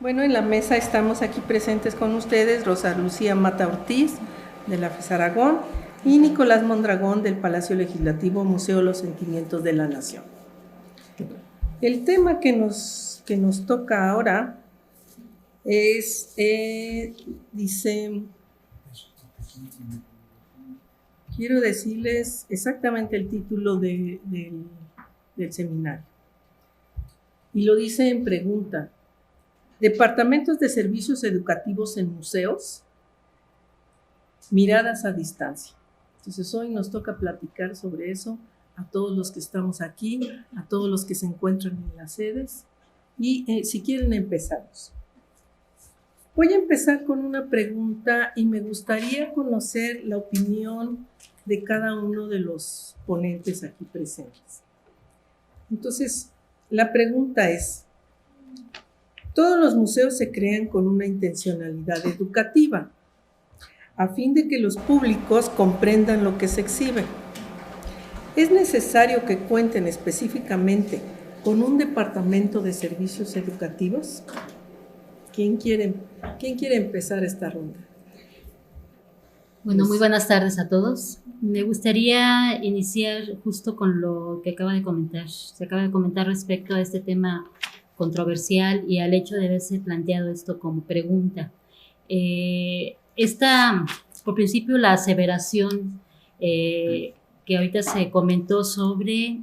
Bueno, en la mesa estamos aquí presentes con ustedes Rosa Lucía Mata Ortiz, de la FES Aragón, y Nicolás Mondragón, del Palacio Legislativo, Museo Los Sentimientos de la Nación. El tema que nos toca ahora es, dice, quiero decirles exactamente el título del seminario, y lo dice en pregunta: Departamentos de Servicios Educativos en Museos, miradas a distancia. Entonces hoy nos toca platicar sobre eso a todos los que estamos aquí, a todos los que se encuentran en las sedes, y si quieren empezamos. Voy a empezar con una pregunta y me gustaría conocer la opinión de cada uno de los ponentes aquí presentes. Entonces, la pregunta es: todos los museos se crean con una intencionalidad educativa, a fin de que los públicos comprendan lo que se exhibe. ¿Es necesario que cuenten específicamente con un departamento de servicios educativos? ¿Quién quiere empezar esta ronda? Bueno, muy buenas tardes a todos. Me gustaría iniciar justo con lo que acaba de comentar. Se acaba de comentar respecto a este tema controversial y al hecho de haberse planteado esto como pregunta. Por principio, la aseveración que ahorita se comentó sobre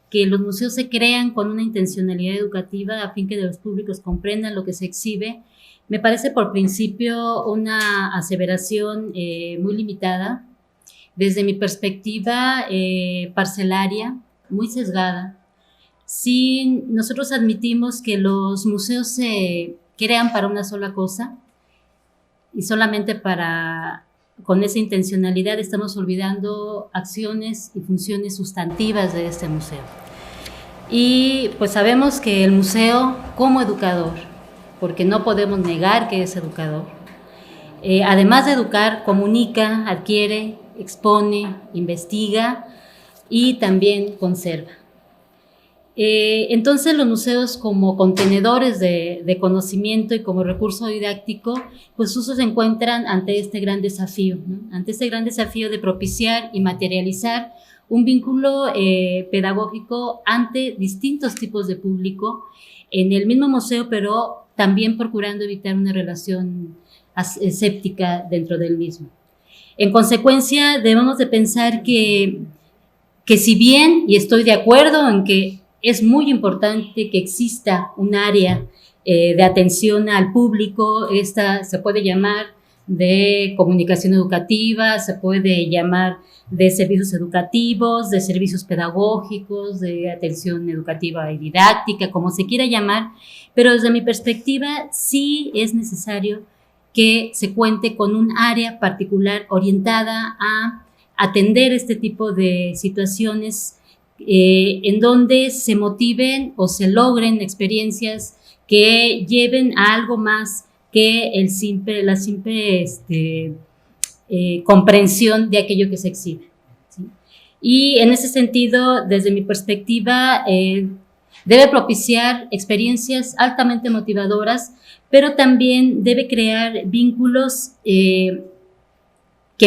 que los museos se crean con una intencionalidad educativa a fin que los públicos comprendan lo que se exhibe, me parece por principio una aseveración muy limitada, desde mi perspectiva parcelaria, muy sesgada. Si nosotros admitimos que los museos se crean para una sola cosa y solamente con esa intencionalidad, estamos olvidando acciones y funciones sustantivas de este museo. Y pues sabemos que el museo, como educador, porque no podemos negar que es educador, además de educar, comunica, adquiere, expone, investiga y también conserva. Entonces los museos, como contenedores de conocimiento y como recurso didáctico, pues se encuentran ante este gran desafío, ¿no? Ante este gran desafío de propiciar y materializar un vínculo pedagógico ante distintos tipos de público en el mismo museo, pero también procurando evitar una relación escéptica dentro del mismo. En consecuencia, debemos de pensar que si bien, y estoy de acuerdo en que es muy importante que exista un área de atención al público, esta se puede llamar de comunicación educativa, se puede llamar de servicios educativos, de servicios pedagógicos, de atención educativa y didáctica, como se quiera llamar, pero desde mi perspectiva sí es necesario que se cuente con un área particular orientada a atender este tipo de situaciones en donde se motiven o se logren experiencias que lleven a algo más que la simple comprensión de aquello que se exhibe, ¿sí? Y en ese sentido, desde mi perspectiva, debe propiciar experiencias altamente motivadoras, pero también debe crear vínculos que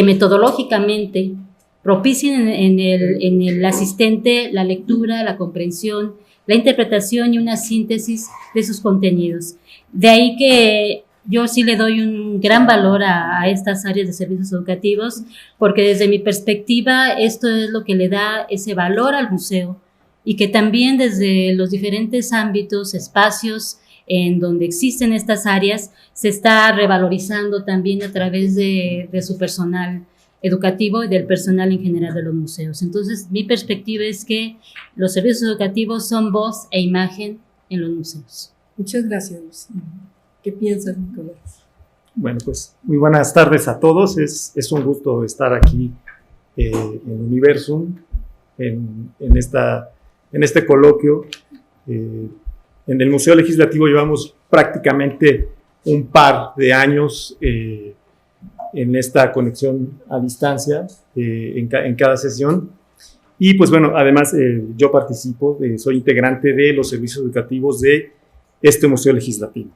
metodológicamente propicien en el asistente la lectura, la comprensión, la interpretación y una síntesis de sus contenidos. De ahí que yo sí le doy un gran valor a estas áreas de servicios educativos, porque desde mi perspectiva esto es lo que le da ese valor al museo, y que también desde los diferentes ámbitos, espacios en donde existen estas áreas, se está revalorizando también a través de su personal educativo y del personal en general de los museos. Entonces, mi perspectiva es que los servicios educativos son voz e imagen en los museos. Muchas gracias, Lucy. ¿Qué piensas, Nicolás? Bueno, pues muy buenas tardes a todos. Es un gusto estar aquí en Universum, en este coloquio. En el Museo Legislativo llevamos prácticamente un par de años en esta conexión a distancia en cada sesión. Y pues bueno, además yo participo, soy integrante de los servicios educativos de este Museo Legislativo.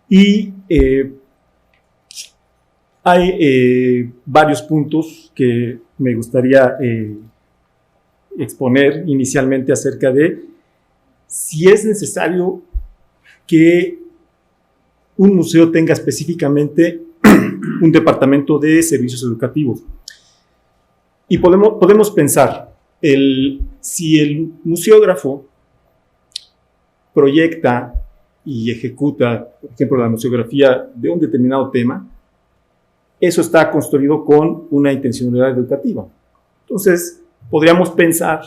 Y hay varios puntos que me gustaría exponer inicialmente acerca de si es necesario que un museo tenga específicamente un departamento de servicios educativos. Y podemos pensar, si el museógrafo proyecta y ejecuta, por ejemplo, la museografía de un determinado tema, eso está construido con una intencionalidad educativa. Entonces, podríamos pensar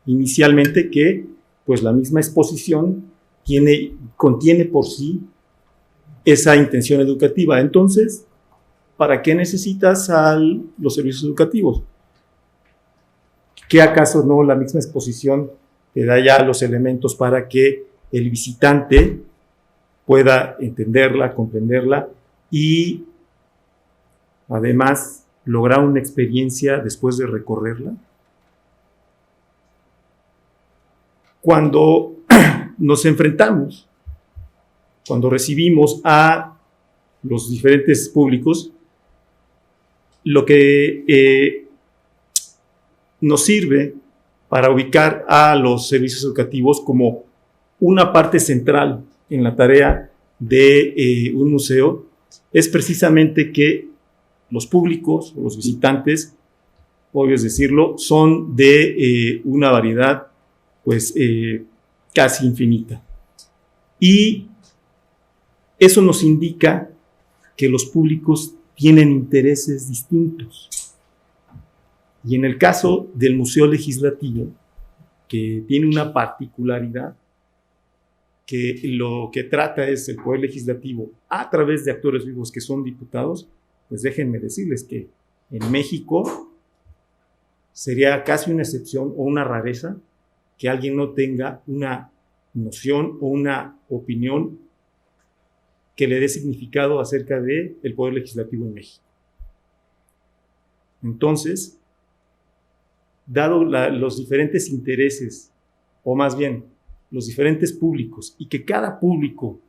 inicialmente que pues, la misma exposición contiene por sí esa intención educativa. Entonces, ¿para qué necesitas los servicios educativos? ¿Qué acaso no la misma exposición te da ya los elementos para que el visitante pueda entenderla, comprenderla y además lograr una experiencia después de recorrerla? Cuando nos enfrentamos, cuando recibimos a los diferentes públicos, lo que nos sirve para ubicar a los servicios educativos como una parte central en la tarea de un museo es precisamente que los públicos, los visitantes, obvio es decirlo, son de una variedad pues casi infinita. Y eso nos indica que los públicos tienen intereses distintos. Y en el caso del Museo Legislativo, que tiene una particularidad, que lo que trata es el Poder Legislativo a través de actores vivos que son diputados, pues déjenme decirles que en México sería casi una excepción o una rareza que alguien no tenga una noción o una opinión que le dé significado acerca del Poder Legislativo en México. Entonces, dado los diferentes intereses, o más bien, los diferentes públicos, y que cada público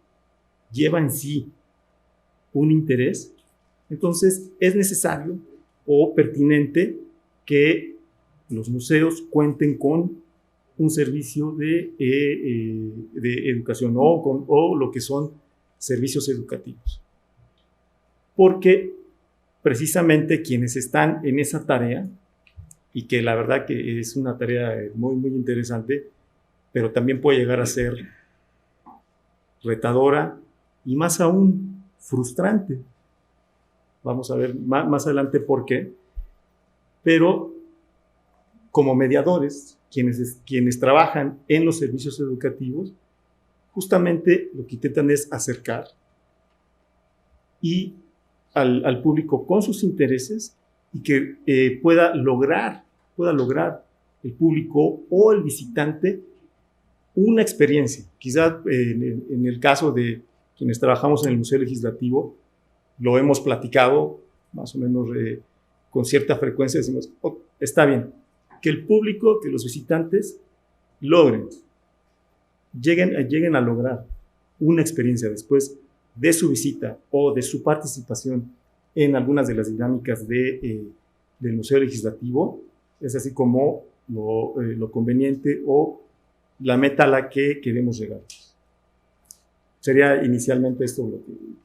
lleva en sí un interés, entonces es necesario o pertinente que los museos cuenten con un servicio de educación o lo que son servicios educativos. Porque precisamente quienes están en esa tarea, y que la verdad que es una tarea muy, muy interesante, pero también puede llegar a ser retadora y más aún frustrante. Vamos a ver más adelante por qué. Pero como mediadores, quienes trabajan en los servicios educativos, justamente lo que intentan es acercar y al público con sus intereses y que pueda lograr el público o el visitante una experiencia. Quizás en el caso de quienes trabajamos en el Museo Legislativo, lo hemos platicado más o menos con cierta frecuencia, decimos, oh, está bien, que el público, que los visitantes lleguen a lograr una experiencia después de su visita o de su participación en algunas de las dinámicas del Museo Legislativo, es así como lo conveniente o la meta a la que queremos llegar. Sería inicialmente esto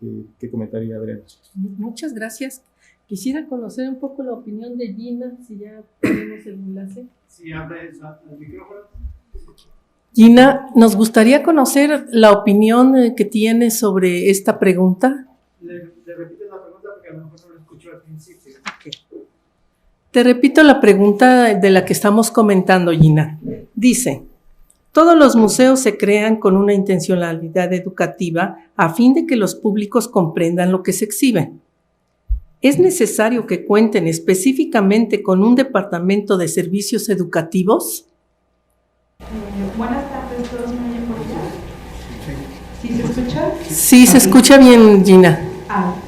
lo que comentaría Adriana. Muchas gracias. Quisiera conocer un poco la opinión de Gina, si ya tenemos el enlace. Sí, abre el micrófono. Gina, nos gustaría conocer la opinión que tiene sobre esta pregunta. Le repites la pregunta porque a lo mejor no lo escucho al principio. Okay. Te repito la pregunta de la que estamos comentando, Gina. Dice, todos los museos se crean con una intencionalidad educativa a fin de que los públicos comprendan lo que se exhibe. ¿Es necesario que cuenten específicamente con un departamento de servicios educativos? Buenas tardes, ¿todos me oyen por allá? ¿Sí se escucha? Sí, se escucha bien, Gina.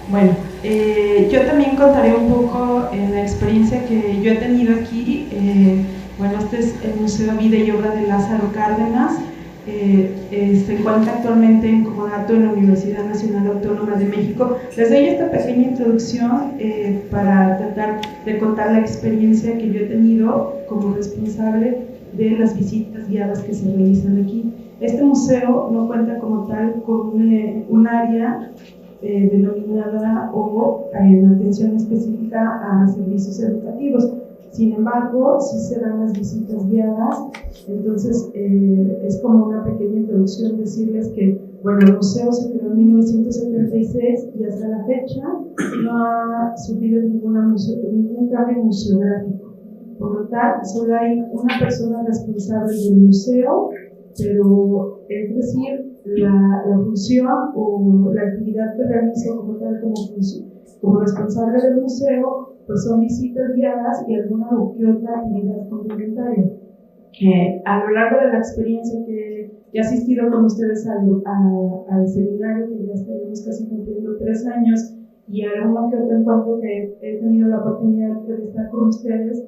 Bueno, yo también contaré un poco la experiencia que yo he tenido aquí. Bueno, este es el Museo Vida y Obra de Lázaro Cárdenas. se encuentra actualmente en comodato en la Universidad Nacional Autónoma de México. Les doy esta pequeña introducción para tratar de contar la experiencia que yo he tenido como responsable de las visitas guiadas que se realizan aquí. Este museo no cuenta como tal con un área denominada o en atención específica a servicios educativos. Sin embargo, sí se dan las visitas guiadas, entonces es como una pequeña introducción decirles que, bueno, el museo se creó en 1976 y hasta la fecha no ha sufrido ningún cambio museográfico. Por lo tanto, solo hay una persona responsable del museo, pero es decir, la función o la actividad que realizo como tal como responsable del museo, pues son visitas guiadas y alguna que otra actividad complementaria. A lo largo de la experiencia que he asistido con ustedes al seminario, que ya estaremos casi cumpliendo 3 años, y alguno que otro encuentro que he tenido la oportunidad de estar con ustedes,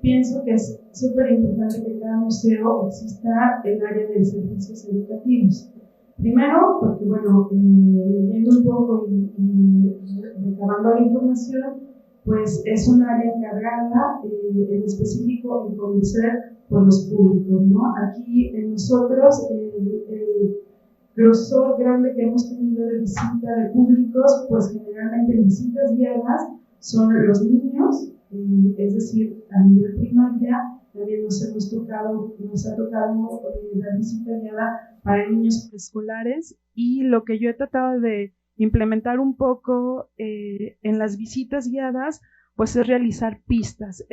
pienso que es súper importante que en cada museo exista el área de servicios educativos. Primero, porque bueno, leyendo un poco y recabando la información, pues es un área encargada en específico en conocer por los públicos, ¿no? Aquí nosotros, el grosor grande que hemos tenido de visita de públicos, pues generalmente visitas guiadas son los niños, es decir, a nivel primaria. También nos ha tocado la visita guiada para niños preescolares, y lo que yo he tratado de implementar un poco en las visitas guiadas, pues es realizar pistas.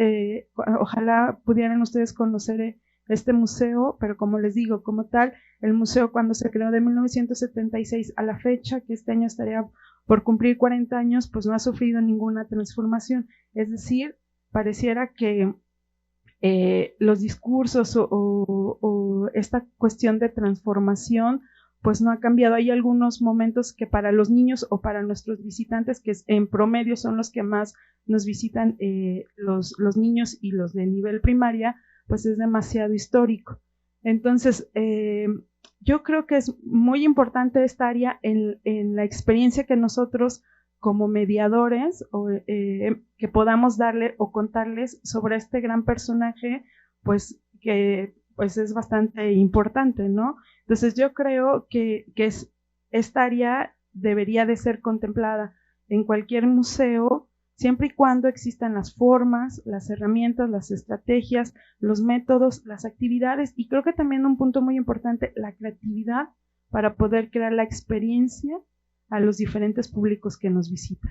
Ojalá pudieran ustedes conocer este museo, pero como les digo, como tal, el museo cuando se creó de 1976 a la fecha, que este año estaría por cumplir 40 años, pues no ha sufrido ninguna transformación. Es decir, pareciera que los discursos o esta cuestión de transformación pues no ha cambiado. Hay algunos momentos que para los niños o para nuestros visitantes, que en promedio son los que más nos visitan, los niños y los de nivel primaria, pues es demasiado histórico. Entonces, yo creo que es muy importante esta área en la experiencia que nosotros como mediadores que podamos darle o contarles sobre este gran personaje, pues que pues es bastante importante, ¿no? Entonces yo creo que esta área debería de ser contemplada en cualquier museo, siempre y cuando existan las formas, las herramientas, las estrategias, los métodos, las actividades, y creo que también un punto muy importante, la creatividad para poder crear la experiencia a los diferentes públicos que nos visitan.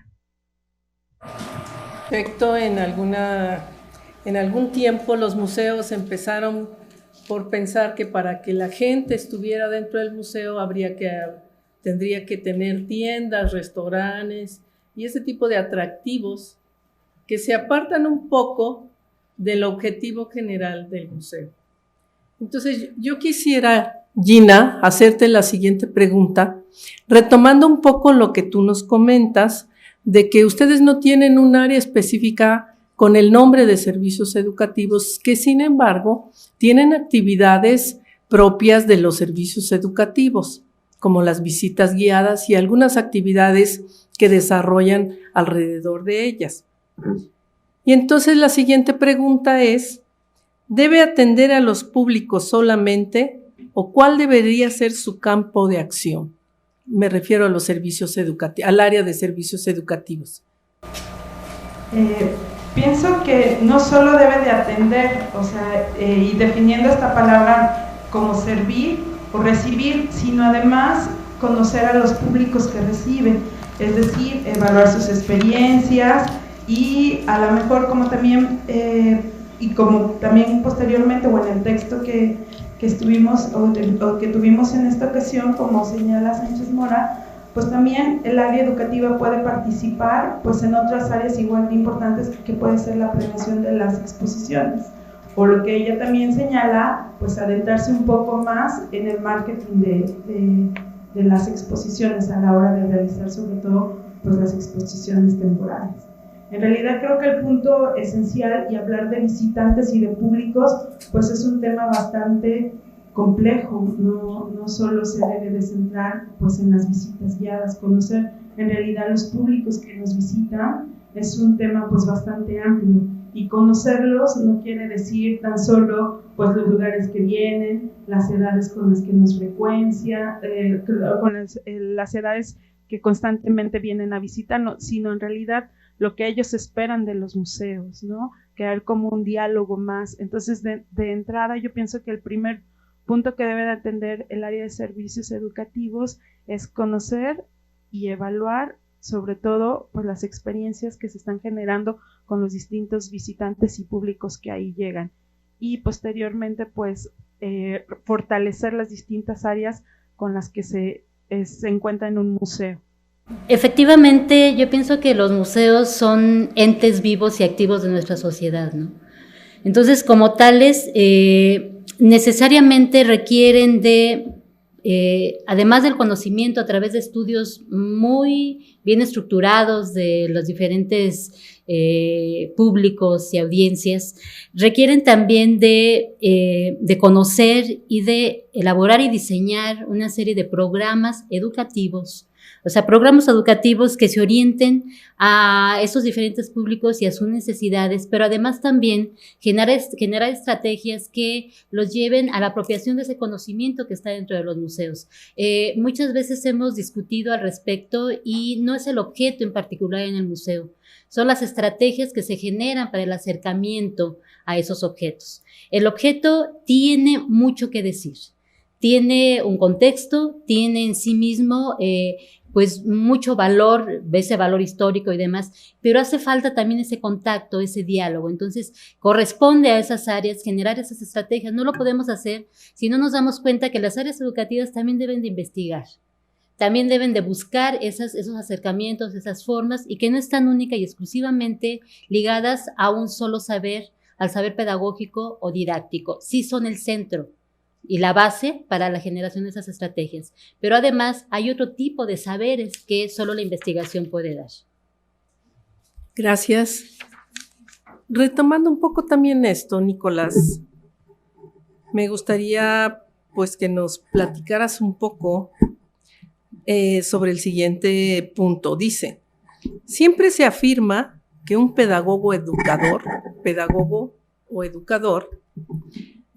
Perfecto. En algún tiempo los museos empezaron por pensar que para que la gente estuviera dentro del museo tendría que tener tiendas, restaurantes y ese tipo de atractivos que se apartan un poco del objetivo general del museo. Entonces, yo quisiera, Gina, hacerte la siguiente pregunta, retomando un poco lo que tú nos comentas, de que ustedes no tienen un área específica con el nombre de servicios educativos, que sin embargo tienen actividades propias de los servicios educativos, como las visitas guiadas y algunas actividades que desarrollan alrededor de ellas. Y entonces la siguiente pregunta es, ¿debe atender a los públicos solamente o cuál debería ser su campo de acción? Me refiero a los servicios educativos, al área de servicios educativos. Pienso que no solo debe de atender, y definiendo esta palabra como servir o recibir, sino además conocer a los públicos que reciben, es decir, evaluar sus experiencias y a lo mejor como también, y como también posteriormente o en el texto que estuvimos o que tuvimos en esta ocasión, como señala Sánchez Mora, pues también el área educativa puede participar pues en otras áreas igual de importantes que puede ser la prevención de las exposiciones, o lo que ella también señala, pues adentrarse un poco más en el marketing de las exposiciones a la hora de realizar sobre todo pues las exposiciones temporales. En realidad creo que el punto esencial y hablar de visitantes y de públicos pues es un tema bastante complejo, no solo se debe de centrar pues en las visitas guiadas, conocer en realidad los públicos que nos visitan es un tema pues bastante amplio, y conocerlos no quiere decir tan solo pues los lugares que vienen, las edades con las que nos frecuencia, con las edades que constantemente vienen a visitarnos, sino en realidad lo que ellos esperan de los museos, ¿no? Crear como un diálogo más. Entonces, de entrada, yo pienso que el primer punto que debe de atender el área de servicios educativos es conocer y evaluar, sobre todo, pues, las experiencias que se están generando con los distintos visitantes y públicos que ahí llegan. Y posteriormente, pues, fortalecer las distintas áreas con las que se encuentra en un museo. Efectivamente, yo pienso que los museos son entes vivos y activos de nuestra sociedad, ¿no? Entonces, como tales, necesariamente requieren de, además del conocimiento a través de estudios muy bien estructurados de los diferentes públicos y audiencias, requieren también de conocer y de elaborar y diseñar una serie de programas educativos. O sea, programas educativos que se orienten a esos diferentes públicos y a sus necesidades, pero además también generar estrategias que los lleven a la apropiación de ese conocimiento que está dentro de los museos. Muchas veces hemos discutido al respecto y no es el objeto en particular en el museo, son las estrategias que se generan para el acercamiento a esos objetos. El objeto tiene mucho que decir, tiene un contexto, tiene en sí mismo pues mucho valor, ese valor histórico y demás, pero hace falta también ese contacto, ese diálogo. Entonces, corresponde a esas áreas generar esas estrategias. No lo podemos hacer si no nos damos cuenta que las áreas educativas también deben de investigar, también deben de buscar esos acercamientos, esas formas, y que no están única y exclusivamente ligadas a un solo saber, al saber pedagógico o didáctico. Sí son el centro y la base para la generación de esas estrategias. Pero además hay otro tipo de saberes que solo la investigación puede dar. Gracias. Retomando un poco también esto, Nicolás, me gustaría pues que nos platicaras un poco sobre el siguiente punto. Dice, siempre se afirma que un pedagogo o educador,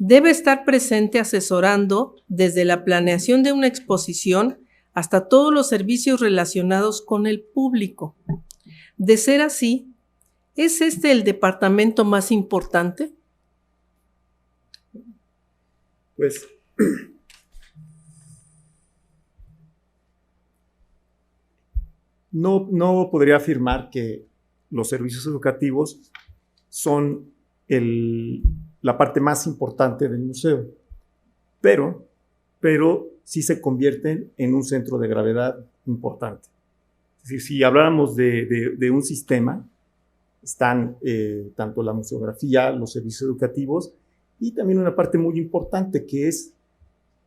debe estar presente asesorando desde la planeación de una exposición hasta todos los servicios relacionados con el público. De ser así, ¿es este el departamento más importante? Pues no podría afirmar que los servicios educativos son la parte más importante del museo, pero sí se convierten en un centro de gravedad importante. Es decir, si habláramos de un sistema, están tanto la museografía, los servicios educativos, y también una parte muy importante que es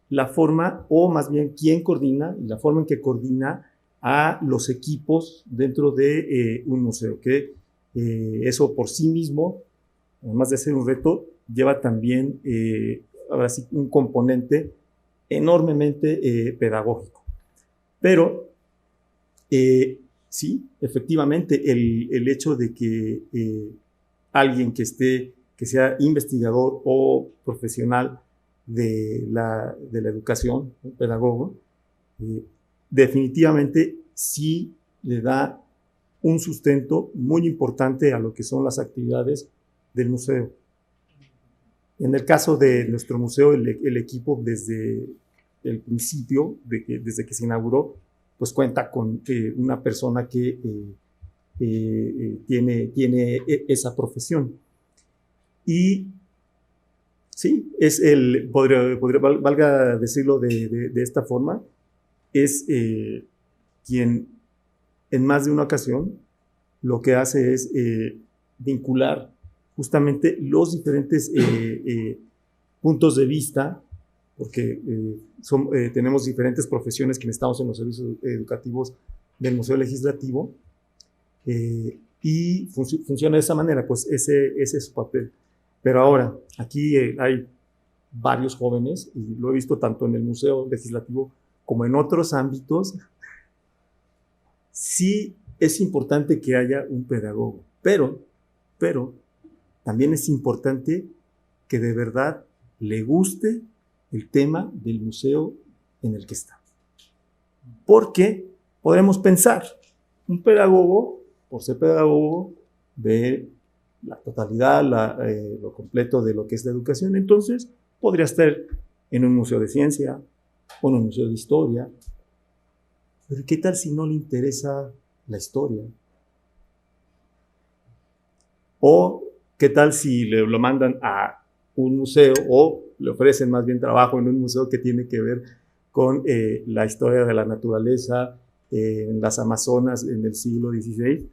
la forma, o más bien quién coordina, y la forma en que coordina a los equipos dentro de un museo, que eso por sí mismo, además de ser un reto, lleva también ahora sí un componente enormemente pedagógico. Pero sí, efectivamente, el hecho de que alguien que sea investigador o profesional de la educación, un pedagogo, definitivamente sí le da un sustento muy importante a lo que son las actividades del museo. En el caso de nuestro museo, el equipo desde el principio, desde que se inauguró, pues cuenta con una persona que tiene esa profesión. Y sí, valga decirlo de esta forma, es quien en más de una ocasión lo que hace es vincular justamente los diferentes puntos de vista, porque tenemos diferentes profesiones que estamos en los servicios educativos del Museo Legislativo, y funciona de esa manera, pues ese es su papel. Pero ahora, aquí hay varios jóvenes, y lo he visto tanto en el Museo Legislativo como en otros ámbitos, sí es importante que haya un pedagogo, pero también es importante que de verdad le guste el tema del museo en el que está. Porque podremos pensar, un pedagogo, por ser pedagogo, ve la totalidad, lo completo de lo que es la educación, entonces podría estar en un museo de ciencia o en un museo de historia. Pero ¿qué tal si no le interesa la historia? O ¿qué tal si lo mandan a un museo o le ofrecen más bien trabajo en un museo que tiene que ver con la historia de la naturaleza en las Amazonas en el siglo XVI?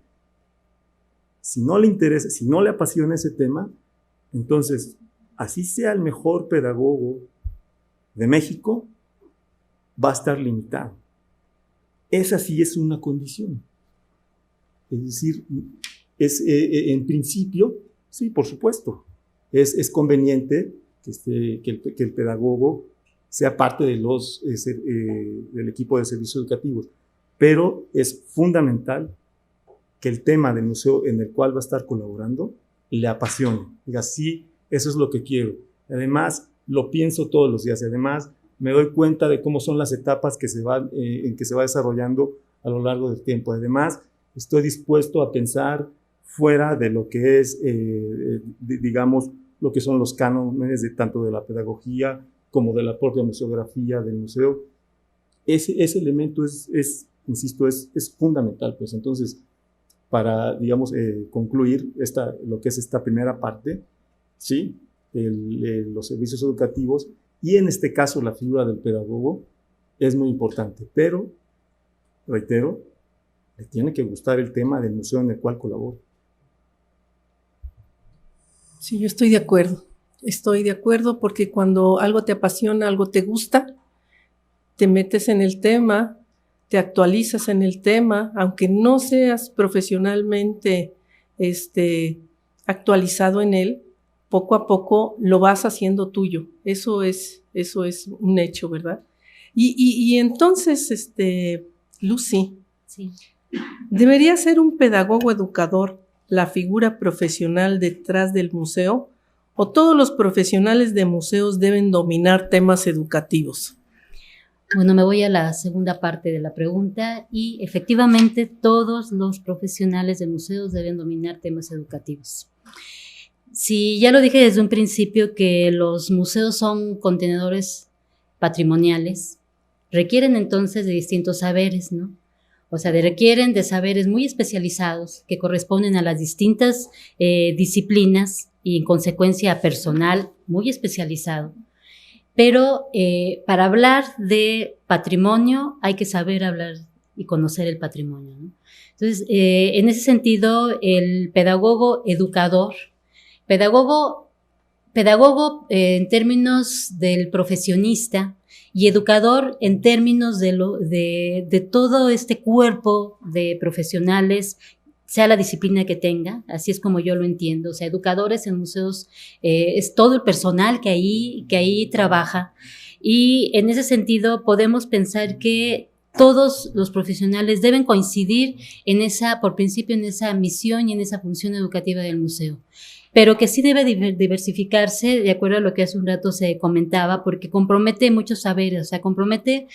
Si no le interesa, si no le apasiona ese tema, entonces, así sea el mejor pedagogo de México, va a estar limitado. Esa sí es una condición. Es decir, en principio, sí, por supuesto, es conveniente que el pedagogo sea parte de del equipo de servicios educativos, pero es fundamental que el tema del museo en el cual va a estar colaborando le apasione. Diga, sí, eso es lo que quiero. Además, lo pienso todos los días y además me doy cuenta de cómo son las etapas en que se va desarrollando a lo largo del tiempo. Además, estoy dispuesto a pensar fuera de lo que es, digamos, lo que son los cánones tanto de la pedagogía como de la propia museografía del museo. Ese elemento insisto, es fundamental. Pues entonces, para, digamos, concluir lo que es esta primera parte, ¿sí? Los servicios educativos y en este caso la figura del pedagogo es muy importante, pero, reitero, le tiene que gustar el tema del museo en el cual colabora. Sí, yo estoy de acuerdo porque cuando algo te apasiona, algo te gusta, te metes en el tema, te actualizas en el tema, aunque no seas profesionalmente actualizado en él, poco a poco lo vas haciendo tuyo. Eso es un hecho, ¿verdad? Y entonces, Lucy, Sí. ¿debería ser un pedagogo educador la figura profesional detrás del museo? ¿O todos los profesionales de museos deben dominar temas educativos? Bueno, me voy a la segunda parte de la pregunta y efectivamente todos los profesionales de museos deben dominar temas educativos. Si ya lo dije desde un principio que los museos son contenedores patrimoniales, requieren entonces de distintos saberes, ¿no? O sea, requieren de saberes muy especializados que corresponden a las distintas disciplinas y en consecuencia a personal muy especializado. Pero para hablar de patrimonio hay que saber hablar y conocer el patrimonio, ¿no? Entonces, en ese sentido, el pedagogo educador, pedagogo en términos del profesionista y educador en términos de todo este cuerpo de profesionales, sea la disciplina que tenga, así es como yo lo entiendo. O sea, educadores en museos es todo el personal que ahí trabaja, y en ese sentido podemos pensar que todos los profesionales deben coincidir por principio en esa misión y en esa función educativa del museo, pero que sí debe diversificarse de acuerdo a lo que hace un rato se comentaba, porque compromete muchos saberes, o sea, compromete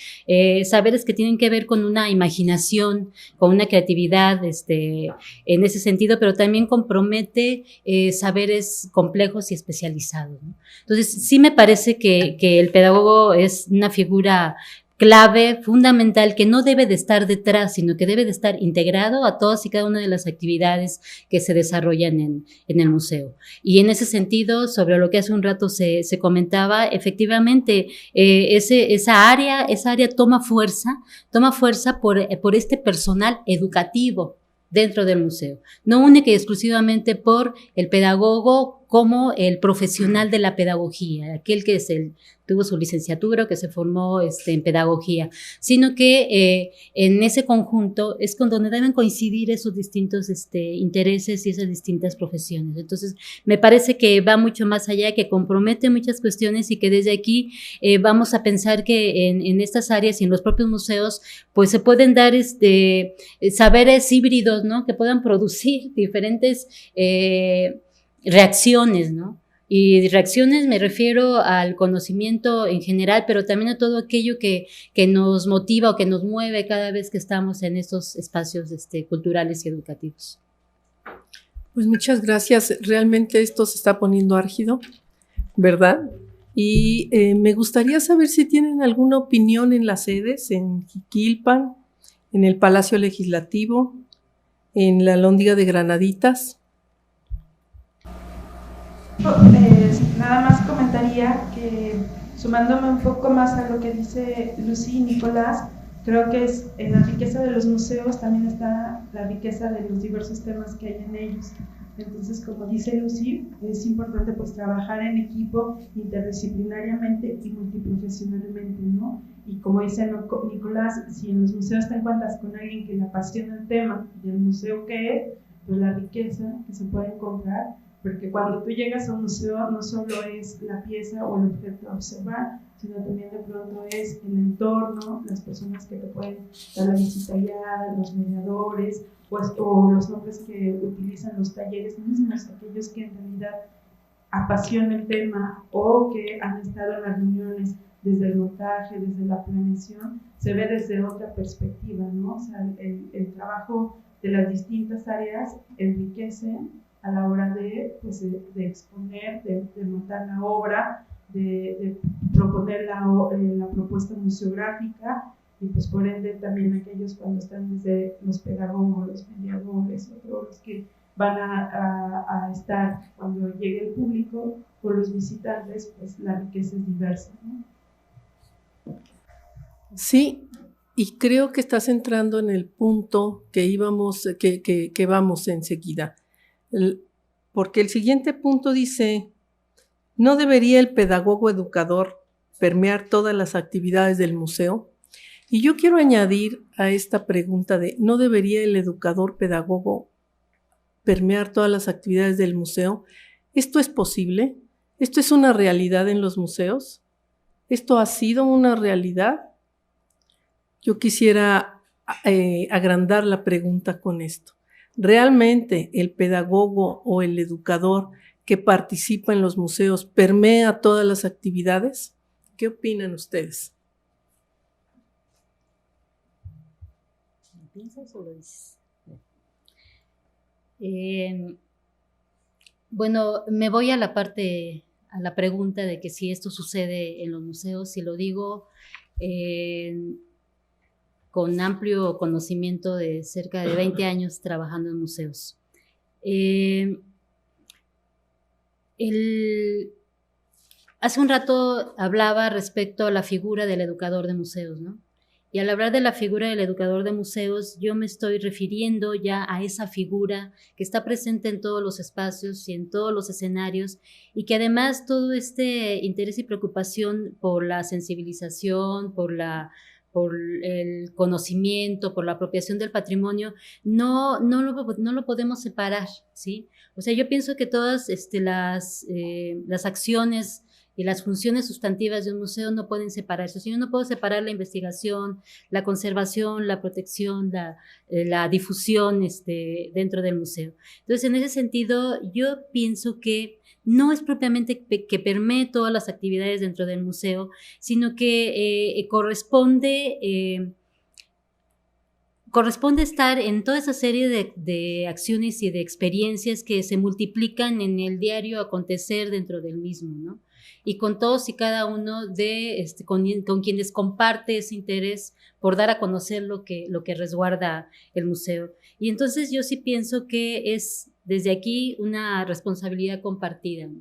saberes que tienen que ver con una imaginación, con una creatividad, en ese sentido, pero también compromete saberes complejos y especializados, ¿no? Entonces, sí me parece que el pedagogo es una figura clave, fundamental, que no debe de estar detrás, sino que debe de estar integrado a todas y cada una de las actividades que se desarrollan en el museo. Y en ese sentido, sobre lo que hace un rato se comentaba, efectivamente, esa área toma fuerza por este personal educativo dentro del museo, no única y exclusivamente por el pedagogo como el profesional de la pedagogía, aquel que tuvo su licenciatura, que se formó en pedagogía, sino que en ese conjunto es con donde deben coincidir esos distintos intereses y esas distintas profesiones. Entonces, me parece que va mucho más allá, que compromete muchas cuestiones y que desde aquí vamos a pensar que en estas áreas y en los propios museos, pues se pueden dar saberes híbridos, ¿no? Que puedan producir diferentes reacciones, ¿no? Y reacciones me refiero al conocimiento en general, pero también a todo aquello que nos motiva o que nos mueve cada vez que estamos en estos espacios culturales y educativos. Pues muchas gracias. Realmente esto se está poniendo álgido, ¿verdad? Y me gustaría saber si tienen alguna opinión en las sedes, en Jiquilpan, en el Palacio Legislativo, en la Alhóndiga de Granaditas. Nada más comentaría que, sumándome un poco más a lo que dice Lucy y Nicolás, creo que en la riqueza de los museos también está la riqueza de los diversos temas que hay en ellos. Entonces, como dice Lucy, es importante pues trabajar en equipo interdisciplinariamente y multiprofesionalmente, ¿no? Y como dice Nicolás, si en los museos te encuentras con alguien que le apasiona el tema del museo que es, pues la riqueza que se puede encontrar, porque cuando tú llegas a un museo no solo es la pieza o el objeto a observar, sino también de pronto es el entorno, las personas que te pueden dar la visita guiada, los mediadores, pues, o los nombres que utilizan los talleres mismos, aquellos que en realidad apasionan el tema o que han estado en las reuniones desde el montaje, desde la planeación, se ve desde otra perspectiva, ¿no? O sea, el trabajo de las distintas áreas enriquece a la hora de exponer, de montar la obra, de proponer la propuesta museográfica, y pues por ende también aquellos cuando están desde los pedagogos, los mediadores, o todos los que van a estar cuando llegue el público o los visitantes, pues la riqueza es diversa, ¿no? Sí, y creo que estás entrando en el punto que vamos enseguida. Porque el siguiente punto dice, ¿no debería el pedagogo educador permear todas las actividades del museo? Y yo quiero añadir a esta pregunta de, ¿no debería el educador pedagogo permear todas las actividades del museo? ¿Esto es posible? ¿Esto es una realidad en los museos? ¿Esto ha sido una realidad? Yo quisiera agrandar la pregunta con esto. ¿Realmente el pedagogo o el educador que participa en los museos permea todas las actividades? ¿Qué opinan ustedes? ¿Lo piensas o lo dices? Bueno, me voy a la pregunta de que si esto sucede en los museos, y lo digo con amplio conocimiento de cerca de 20 años trabajando en museos. Hace un rato hablaba respecto a la figura del educador de museos, ¿no? Y al hablar de la figura del educador de museos, yo me estoy refiriendo ya a esa figura que está presente en todos los espacios y en todos los escenarios, y que además todo este interés y preocupación por la sensibilización, por el conocimiento, por la apropiación del patrimonio, no lo podemos separar, ¿sí? O sea, yo pienso que todas las acciones y las funciones sustantivas de un museo no pueden separarse. O sea, yo no puedo separar la investigación, la conservación, la protección, la difusión dentro del museo. Entonces, en ese sentido, yo pienso que no es propiamente que permee todas las actividades dentro del museo, sino que corresponde estar en toda esa serie de acciones y de experiencias que se multiplican en el diario acontecer dentro del mismo, ¿no? Y con todos y cada uno con quienes comparte ese interés por dar a conocer lo que resguarda el museo. Y entonces yo sí pienso que es desde aquí una responsabilidad compartida, ¿no?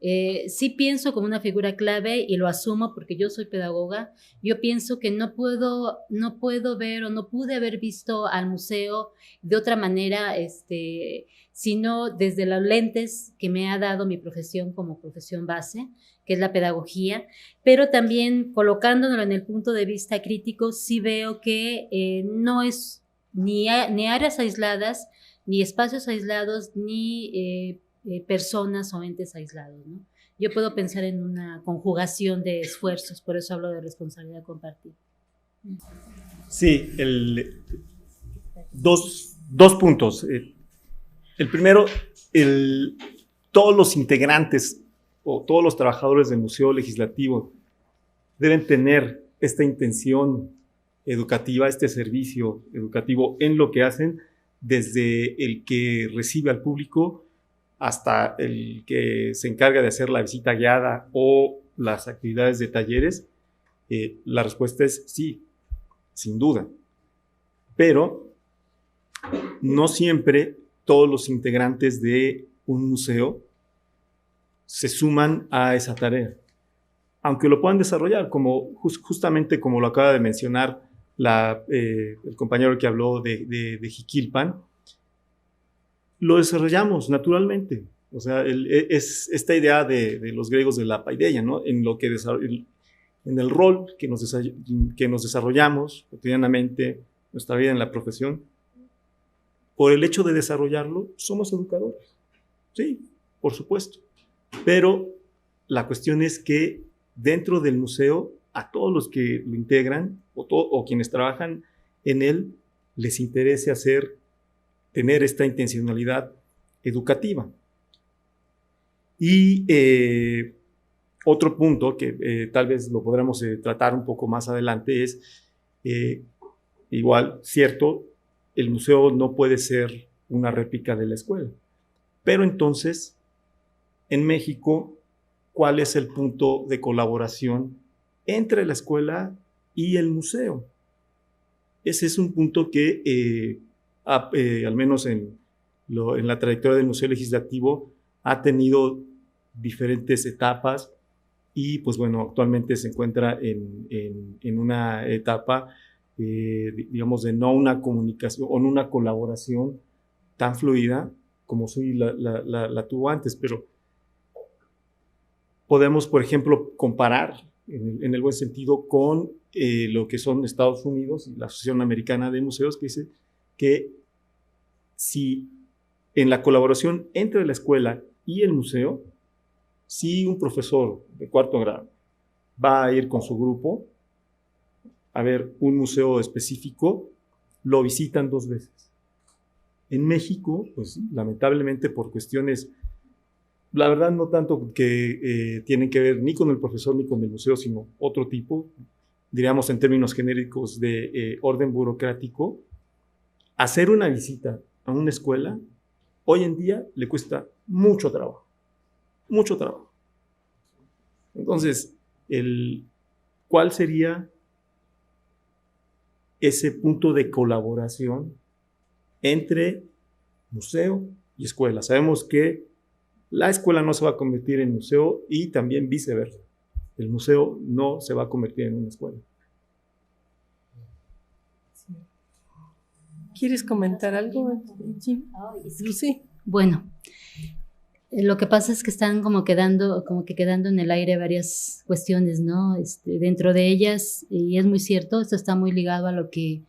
Sí pienso como una figura clave y lo asumo porque yo soy pedagoga. Yo pienso que no puedo ver o no pude haber visto al museo de otra manera, sino desde las lentes que me ha dado mi profesión como profesión base, que es la pedagogía, pero también colocándolo en el punto de vista crítico, sí veo que no es ni áreas aisladas, ni espacios aislados, ni personas o entes aislados, ¿no? Yo puedo pensar en una conjugación de esfuerzos, por eso hablo de responsabilidad compartida. Sí, dos puntos. El primero, todos los integrantes o todos los trabajadores del Museo Legislativo deben tener esta intención educativa, este servicio educativo en lo que hacen, desde el que recibe al público hasta el que se encarga de hacer la visita guiada o las actividades de talleres. La respuesta es sí, sin duda. Pero no siempre todos los integrantes de un museo se suman a esa tarea, aunque lo puedan desarrollar, como justamente como lo acaba de mencionar el compañero que habló de Jiquilpan. Lo desarrollamos naturalmente. O sea, es esta idea de los griegos de la paideia, ¿no? En el rol que nos desarrollamos cotidianamente, nuestra vida en la profesión, por el hecho de desarrollarlo, somos educadores. Sí, por supuesto. Pero la cuestión es que dentro del museo, a todos los que lo integran o quienes trabajan en él, les interese tener esta intencionalidad educativa. Y otro punto que tal vez lo podremos tratar un poco más adelante es, igual, cierto, el museo no puede ser una réplica de la escuela. Pero entonces, en México, ¿cuál es el punto de colaboración entre la escuela y el museo? Ese es un punto que, al menos en la trayectoria del Museo Legislativo, ha tenido diferentes etapas y, pues bueno, actualmente se encuentra en una etapa, digamos, de no una comunicación o no una colaboración tan fluida como la tuvo antes, pero podemos, por ejemplo, comparar en el buen sentido con lo que son Estados Unidos y la Asociación Americana de Museos, que dice que si en la colaboración entre la escuela y el museo, si un profesor de 4º grado va a ir con su grupo a ver un museo específico, lo visitan 2 veces. En México, pues lamentablemente por cuestiones, la verdad no tanto que tienen que ver ni con el profesor ni con el museo, sino otro tipo, diríamos en términos genéricos de orden burocrático, hacer una visita a una escuela hoy en día le cuesta mucho trabajo. Mucho trabajo. Entonces, ¿cuál sería ese punto de colaboración entre museo y escuela? Sabemos que la escuela no se va a convertir en museo y también viceversa. El museo no se va a convertir en una escuela. ¿Quieres comentar algo, Jim? Lucy. Bueno, lo que pasa es que están como que quedando en el aire varias cuestiones, ¿no? Dentro de ellas, y es muy cierto, esto está muy ligado a lo que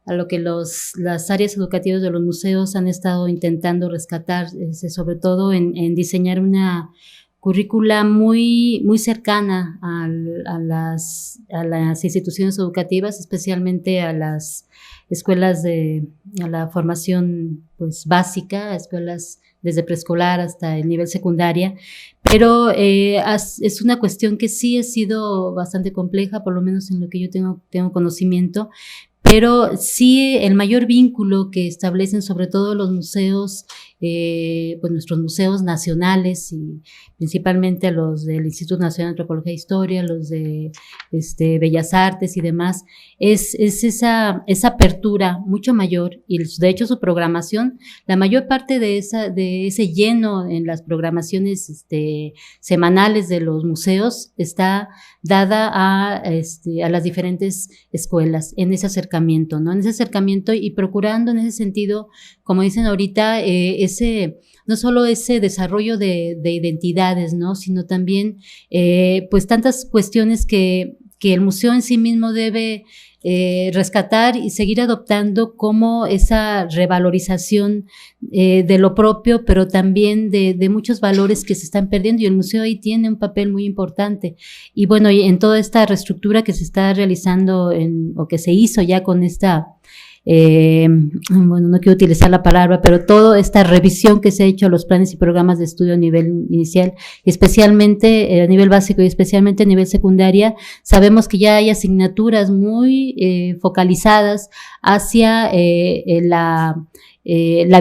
las áreas educativas de los museos han estado intentando rescatar, sobre todo en diseñar una currícula muy, muy cercana a las instituciones educativas, especialmente a las escuelas a la formación pues básica, a escuelas desde preescolar hasta el nivel secundaria, pero es una cuestión que sí ha sido bastante compleja, por lo menos en lo que yo tengo conocimiento, pero sí el mayor vínculo que establecen sobre todo los museos pues nuestros museos nacionales y principalmente los del Instituto Nacional de Antropología e Historia, los de Bellas Artes y demás, es esa apertura mucho mayor y de hecho su programación, la mayor parte de ese lleno en las programaciones semanales de los museos está dada a las diferentes escuelas en ese acercamiento, ¿no? En ese acercamiento y procurando en ese sentido, como dicen ahorita, no solo ese desarrollo de identidades, ¿no? Sino también, pues tantas cuestiones que el museo en sí mismo debe rescatar y seguir adoptando, como esa revalorización de lo propio, pero también de muchos valores que se están perdiendo, y el museo ahí tiene un papel muy importante. Y bueno, en toda esta reestructura que se está realizando o que se hizo ya con esta bueno, no quiero utilizar la palabra, pero toda esta revisión que se ha hecho a los planes y programas de estudio a nivel inicial, especialmente a nivel básico y especialmente a nivel secundaria, sabemos que ya hay asignaturas muy focalizadas hacia la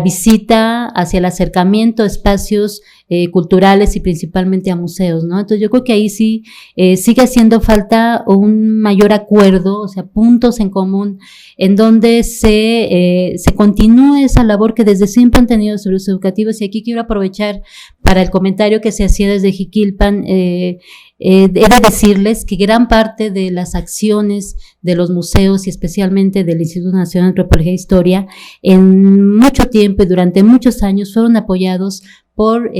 visita, hacia el acercamiento a espacios culturales y principalmente a museos, ¿no? Entonces yo creo que ahí sí sigue haciendo falta un mayor acuerdo, o sea, puntos en común en donde se continúe esa labor que desde siempre han tenido los servicios educativos. Y aquí quiero aprovechar para el comentario que se hacía desde Jiquilpan. He de decirles que gran parte de las acciones de los museos y especialmente del Instituto Nacional de Antropología e Historia en mucho tiempo y durante muchos años fueron apoyados por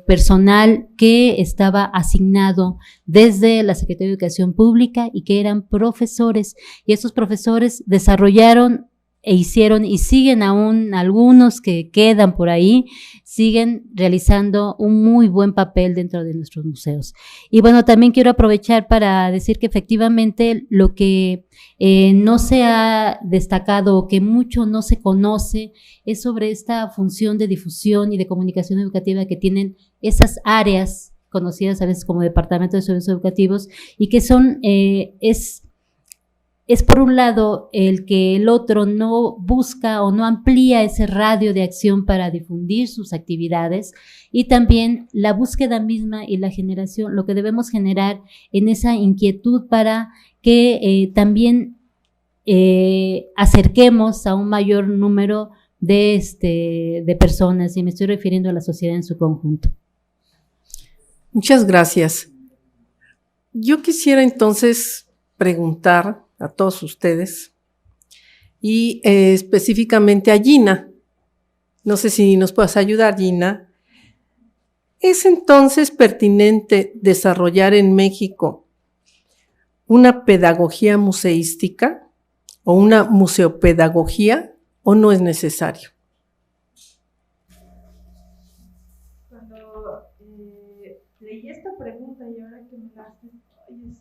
personal que estaba asignado desde la Secretaría de Educación Pública y que eran profesores, y estos profesores desarrollaron e hicieron y siguen aún algunos que quedan por ahí, siguen realizando un muy buen papel dentro de nuestros museos. Y bueno, también quiero aprovechar para decir que efectivamente lo que no se ha destacado o que mucho no se conoce es sobre esta función de difusión y de comunicación educativa que tienen esas áreas conocidas a veces como Departamento de Servicios Educativos, y que son, es por un lado el que el otro no busca o no amplía ese radio de acción para difundir sus actividades, y también la búsqueda misma y la generación, lo que debemos generar en esa inquietud para que también acerquemos a un mayor número de personas, y me estoy refiriendo a la sociedad en su conjunto. Muchas gracias. Yo quisiera entonces preguntar a todos ustedes y específicamente a Gina. No sé si nos puedas ayudar, Gina. ¿Es entonces pertinente desarrollar en México una pedagogía museística o una museopedagogía, o no es necesario? Cuando leí esta pregunta y ahora que me la haces, es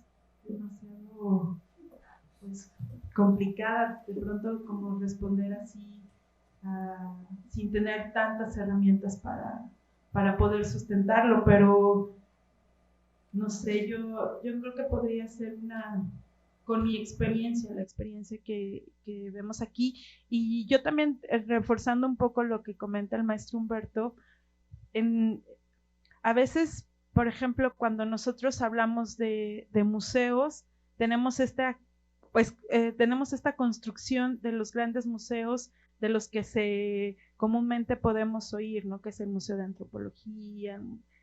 demasiado complicada de pronto como responder así, sin tener tantas herramientas para poder sustentarlo, pero no sé, yo creo que podría ser con mi experiencia, la experiencia que vemos aquí, y yo también reforzando un poco lo que comenta el maestro Humberto, a veces, por ejemplo, cuando nosotros hablamos de museos, tenemos esta construcción de los grandes museos de los que comúnmente podemos oír, ¿no? Que es el Museo de Antropología,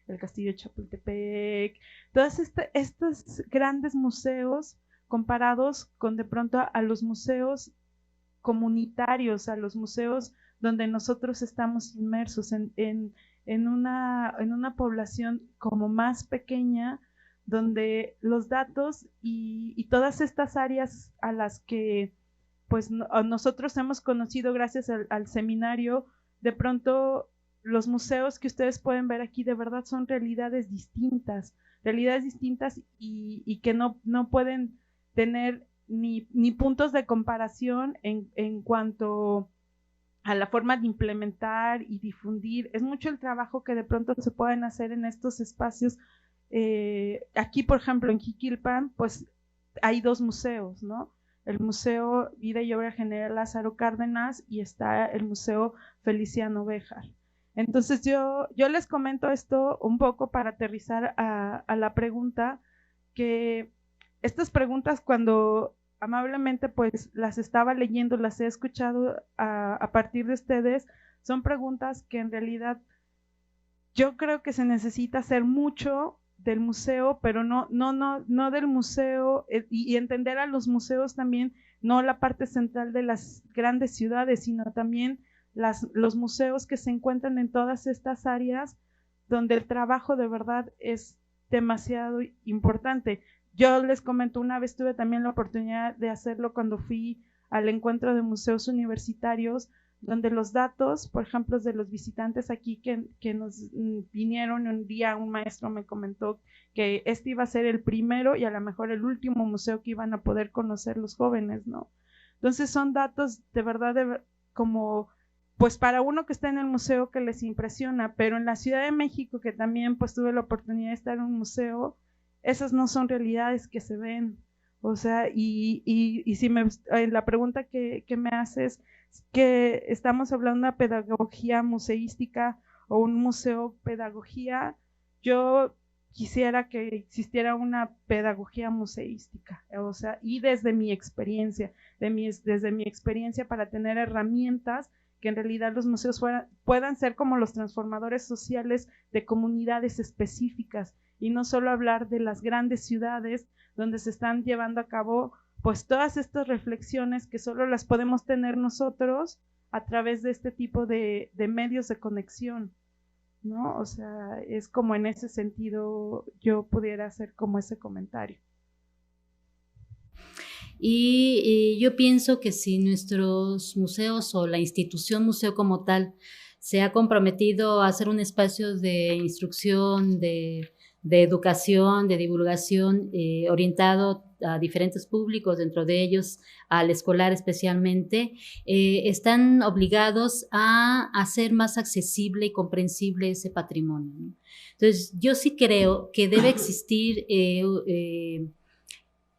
el Castillo de Chapultepec, todos estos grandes museos comparados con de pronto a los museos comunitarios, a los museos donde nosotros estamos inmersos en una población como más pequeña, donde los datos y todas estas áreas a las que pues nosotros hemos conocido gracias al seminario, de pronto los museos que ustedes pueden ver aquí de verdad son realidades distintas y que no pueden tener ni puntos de comparación en cuanto a la forma de implementar y difundir. Es mucho el trabajo que de pronto se pueden hacer en estos espacios. Aquí, por ejemplo, en Jiquilpan, pues hay dos museos, ¿no? El Museo Vida y Obra General Lázaro Cárdenas y está el Museo Feliciano Béjar. Entonces yo les comento esto un poco para aterrizar a la pregunta, que estas preguntas cuando amablemente pues las estaba leyendo, las he escuchado a partir de ustedes, son preguntas que en realidad yo creo que se necesita hacer mucho del museo, pero no del museo, y entender a los museos también, no la parte central de las grandes ciudades, sino también los museos que se encuentran en todas estas áreas donde el trabajo de verdad es demasiado importante. Yo les comento, una vez tuve también la oportunidad de hacerlo cuando fui al encuentro de museos universitarios, donde los datos, por ejemplo, de los visitantes aquí que nos vinieron un día, un maestro me comentó que este iba a ser el primero y a lo mejor el último museo que iban a poder conocer los jóvenes, ¿no? Entonces son datos de verdad como, pues para uno que está en el museo que les impresiona, pero en la Ciudad de México, que también pues tuve la oportunidad de estar en un museo, esas no son realidades que se ven. O sea, y si la pregunta que me haces, que estamos hablando de una pedagogía museística o un museo pedagogía, yo quisiera que existiera una pedagogía museística, o sea, y desde mi experiencia, desde mi experiencia para tener herramientas que en realidad los museos puedan ser como los transformadores sociales de comunidades específicas y no solo hablar de las grandes ciudades donde se están llevando a cabo pues todas estas reflexiones que solo las podemos tener nosotros a través de este tipo de medios de conexión, ¿no? O sea, es como en ese sentido yo pudiera hacer como ese comentario. Y yo pienso que si nuestros museos o la institución museo como tal se ha comprometido a hacer un espacio de instrucción, de educación, de divulgación orientado a diferentes públicos, dentro de ellos al escolar especialmente, están obligados a hacer más accesible y comprensible ese patrimonio, ¿no? Entonces, yo sí creo que debe existir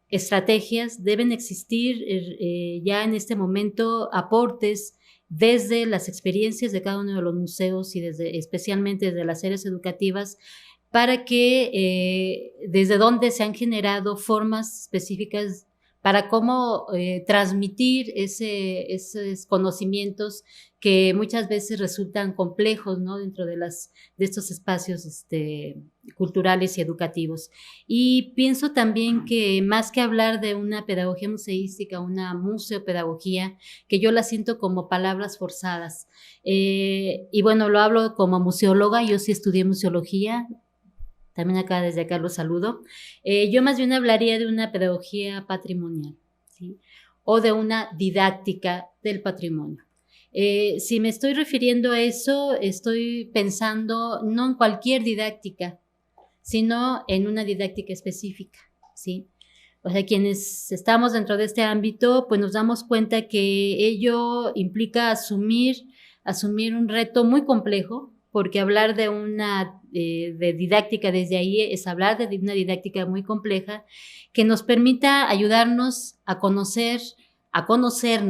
estrategias, deben existir ya en este momento aportes desde las experiencias de cada uno de los museos y especialmente desde las áreas educativas, para que desde donde se han generado formas específicas para cómo transmitir esos conocimientos que muchas veces resultan complejos, ¿no? Dentro de estos espacios culturales y educativos. Y pienso también que más que hablar de una pedagogía museística, una museopedagogía, que yo la siento como palabras forzadas. Y bueno, lo hablo como museóloga, yo sí estudié museología. También desde acá los saludo. Yo más bien hablaría de una pedagogía patrimonial, ¿sí? O de una didáctica del patrimonio. Si me estoy refiriendo a eso, estoy pensando no en cualquier didáctica, sino en una didáctica específica, ¿sí? O sea, quienes estamos dentro de este ámbito, pues nos damos cuenta que ello implica asumir un reto muy complejo, porque hablar de de didáctica desde ahí es hablar de una didáctica muy compleja que nos permita ayudarnos a conocernos, a conocer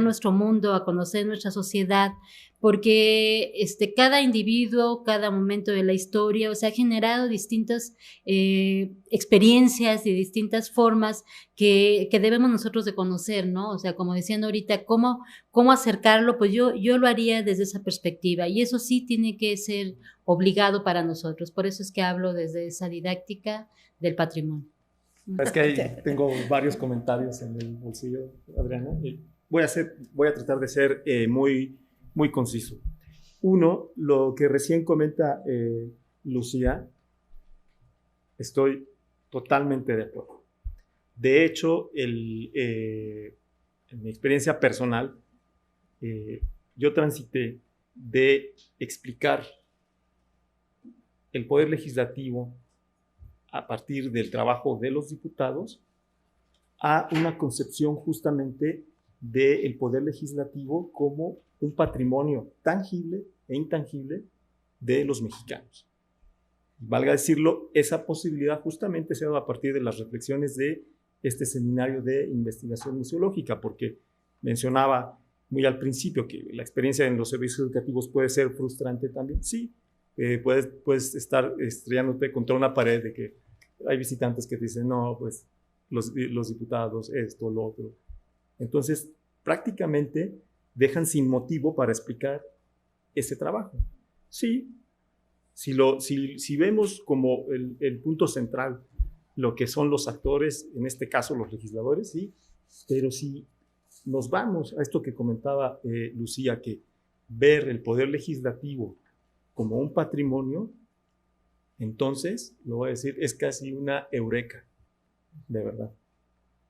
nuestro mundo, a conocer nuestra sociedad, porque cada individuo, cada momento de la historia, o sea, ha generado distintas experiencias y distintas formas que debemos nosotros de conocer, ¿no? O sea, como decían ahorita, ¿cómo acercarlo? Pues yo lo haría desde esa perspectiva, y eso sí tiene que ser obligado para nosotros. Por eso es que hablo desde esa didáctica del patrimonio. Es que ahí tengo varios comentarios en el bolsillo, Adriana, y voy a tratar de ser muy conciso. Uno, lo que recién comenta Lucía, estoy totalmente de acuerdo. De hecho, en mi experiencia personal, yo transité de explicar el poder legislativo a partir del trabajo de los diputados a una concepción justamente del poder legislativo como un patrimonio tangible e intangible de los mexicanos. Valga decirlo, esa posibilidad justamente se ha dado a partir de las reflexiones de este seminario de investigación museológica, porque mencionaba muy al principio, que la experiencia en los servicios educativos puede ser frustrante también. Sí, puedes estar estrellándote contra una pared de que hay visitantes que te dicen, no, pues los diputados, esto, lo otro. Entonces, prácticamente dejan sin motivo para explicar ese trabajo. Sí, si vemos como el punto central lo que son los actores, en este caso los legisladores, sí, pero si nos vamos a esto que comentaba Lucía, que ver el poder legislativo como un patrimonio, entonces, lo voy a decir, es casi una eureka, de verdad.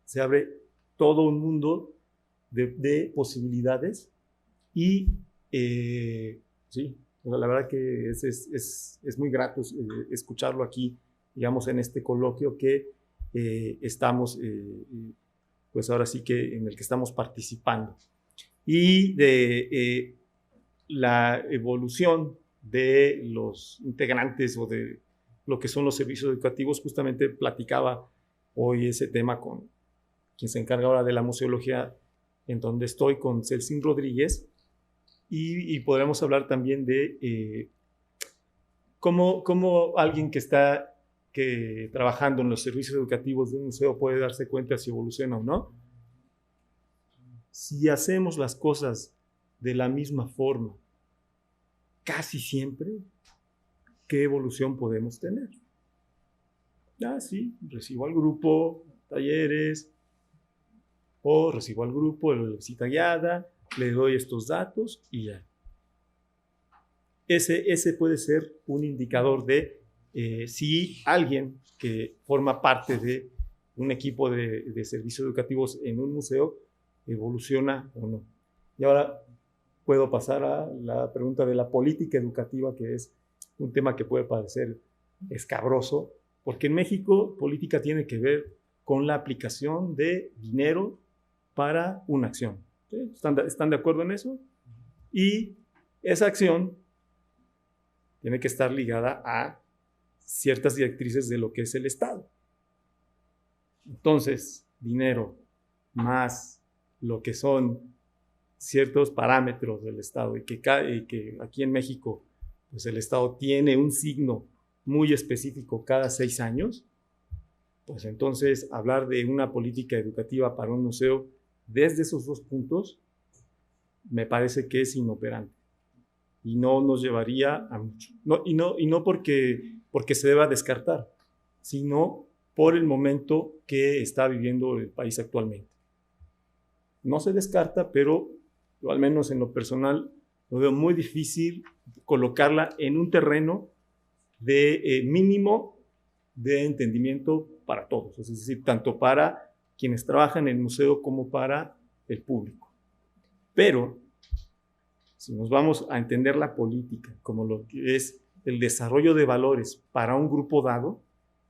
Se abre todo un mundo de posibilidades y sí, la verdad que es muy grato escucharlo aquí, digamos, en este coloquio que estamos, pues ahora sí que en el que estamos participando. Y de la evolución de los integrantes o de lo que son los servicios educativos, justamente platicaba hoy ese tema con quien se encarga ahora de la museología, en donde estoy con Celsin Rodríguez, y podremos hablar también de cómo alguien que está trabajando en los servicios educativos de un museo puede darse cuenta si evoluciona o no. Si hacemos las cosas de la misma forma, casi siempre, ¿qué evolución podemos tener? Sí, recibo al grupo, talleres, o recibo al grupo la visita guiada, le doy estos datos y ya. Ese puede ser un indicador de si alguien que forma parte de un equipo de servicios educativos en un museo evoluciona o no. Y ahora puedo pasar a la pregunta de la política educativa, que es un tema que puede parecer escabroso, porque en México política tiene que ver con la aplicación de dinero para una acción. ¿Sí? ¿Están de acuerdo en eso? Y esa acción tiene que estar ligada a ciertas directrices de lo que es el Estado. Entonces, dinero más lo que son ciertos parámetros del Estado y que aquí en México pues el Estado tiene un signo muy específico cada 6 años, pues entonces hablar de una política educativa para un museo desde esos 2 puntos me parece que es inoperante y no nos llevaría a mucho. Y no porque se deba descartar, sino por el momento que está viviendo el país actualmente. No se descarta, pero yo, al menos en lo personal, lo veo muy difícil colocarla en un terreno de mínimo de entendimiento para todos, es decir, tanto para quienes trabajan en el museo como para el público. Pero si nos vamos a entender la política como lo que es el desarrollo de valores para un grupo dado,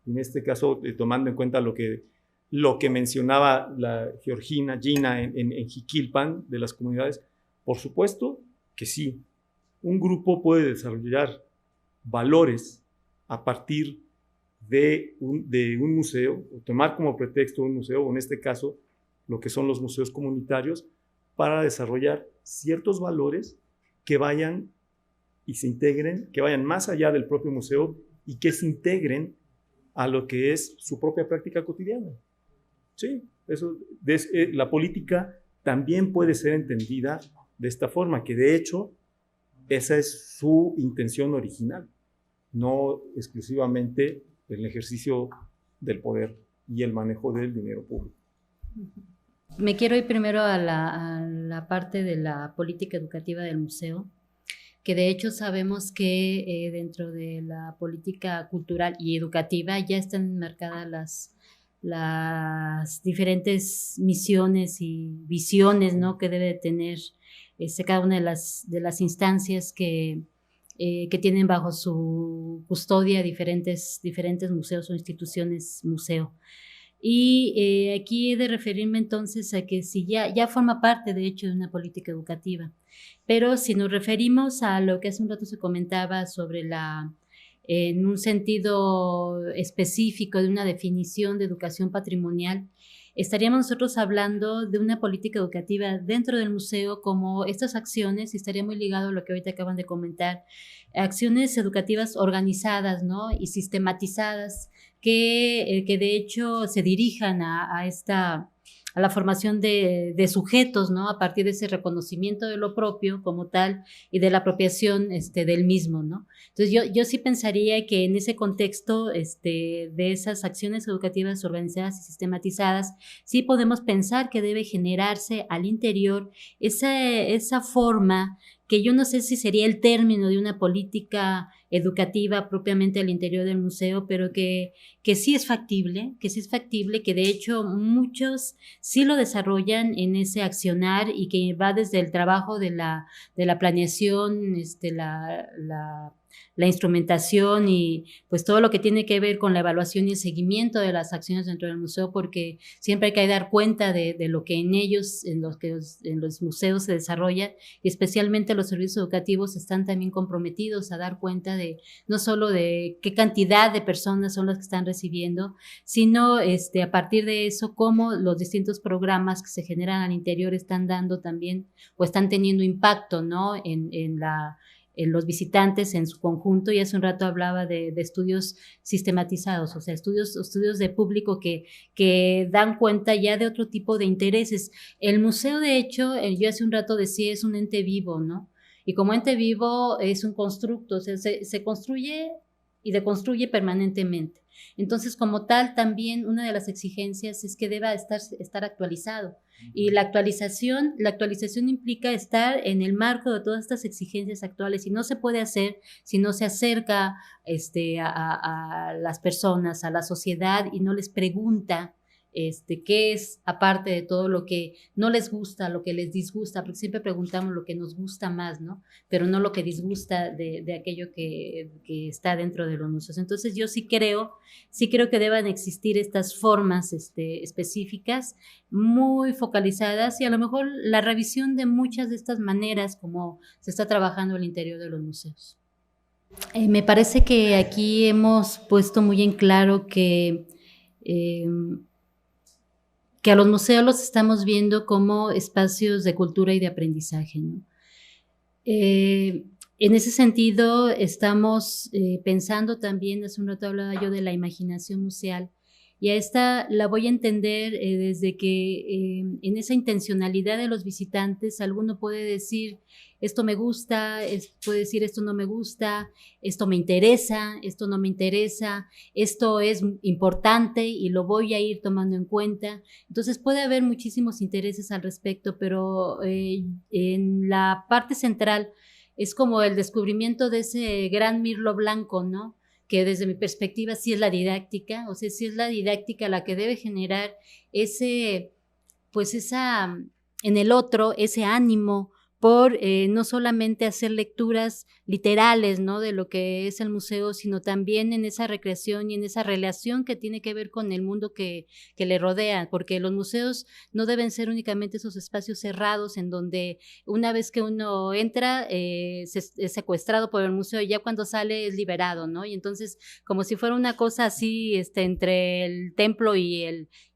en este caso tomando en cuenta lo que mencionaba la Georgina, Gina en Jiquilpan, de las comunidades, por supuesto que sí, un grupo puede desarrollar valores a partir de un museo, o tomar como pretexto un museo, o en este caso, lo que son los museos comunitarios, para desarrollar ciertos valores que vayan y se integren, que vayan más allá del propio museo y que se integren a lo que es su propia práctica cotidiana. Sí, la política también puede ser entendida de esta forma, que de hecho esa es su intención original, no exclusivamente el ejercicio del poder y el manejo del dinero público. Me quiero ir primero a la parte de la política educativa del museo, que de hecho sabemos que dentro de la política cultural y educativa ya están enmarcadas las diferentes misiones y visiones, ¿no?, que debe tener cada una de las instancias que tienen bajo su custodia diferentes museos o instituciones museo. Y aquí he de referirme entonces a que si ya forma parte de hecho de una política educativa, pero si nos referimos a lo que hace un rato se comentaba sobre en un sentido específico de una definición de educación patrimonial, estaríamos nosotros hablando de una política educativa dentro del museo, como estas acciones, y estaría muy ligado a lo que ahorita acaban de comentar, acciones educativas organizadas, ¿no? Y sistematizadas que de hecho se dirijan a la formación de sujetos, ¿no? A partir de ese reconocimiento de lo propio como tal y de la apropiación del mismo, ¿no? Entonces yo sí pensaría que en ese contexto de esas acciones educativas organizadas y sistematizadas, sí podemos pensar que debe generarse al interior esa forma que yo no sé si sería el término de una política educativa propiamente al interior del museo, pero que sí es factible, que de hecho muchos sí lo desarrollan en ese accionar y que va desde el trabajo de la planeación, la instrumentación y pues todo lo que tiene que ver con la evaluación y el seguimiento de las acciones dentro del museo, porque siempre hay que dar cuenta de lo que en ellos, en los museos se desarrolla, y especialmente los servicios educativos están también comprometidos a dar cuenta de no solo de qué cantidad de personas son las que están recibiendo, sino a partir de eso cómo los distintos programas que se generan al interior están dando también o están teniendo impacto, ¿no? en los visitantes en su conjunto. Y hace un rato hablaba de estudios sistematizados, o sea, estudios de público que dan cuenta ya de otro tipo de intereses. El museo, de hecho, yo hace un rato decía, es un ente vivo, ¿no? Y como ente vivo es un constructo, o sea, se construye y deconstruye permanentemente. Entonces, como tal, también una de las exigencias es que deba estar actualizado. Y la actualización implica estar en el marco de todas estas exigencias actuales, y no se puede hacer si no se acerca a las personas, a la sociedad, y no les pregunta qué es, aparte de todo lo que no les gusta, lo que les disgusta, porque siempre preguntamos lo que nos gusta más, ¿no? Pero no lo que disgusta de aquello que está dentro de los museos. Entonces yo sí creo que deban existir estas formas específicas, muy focalizadas, y a lo mejor la revisión de muchas de estas maneras como se está trabajando al interior de los museos. Me parece que aquí hemos puesto muy en claro que a los museos los estamos viendo como espacios de cultura y de aprendizaje, ¿no? En ese sentido, estamos pensando también, hace un rato hablaba yo de la imaginación museal, y a esta la voy a entender desde que en esa intencionalidad de los visitantes, alguno puede decir, esto me gusta, puede decir, esto no me gusta, esto me interesa, esto no me interesa, esto es importante y lo voy a ir tomando en cuenta. Entonces puede haber muchísimos intereses al respecto, pero en la parte central es como el descubrimiento de ese gran mirlo blanco, ¿no? Que desde mi perspectiva sí es la didáctica, o sea, sí es la didáctica la que debe generar en el otro, ese ánimo por no solamente hacer lecturas literales, ¿no? De lo que es el museo, sino también en esa recreación y en esa relación que tiene que ver con el mundo que le rodea, porque los museos no deben ser únicamente esos espacios cerrados en donde una vez que uno entra es secuestrado por el museo, y ya cuando sale es liberado, ¿no? Y entonces como si fuera una cosa así entre el templo y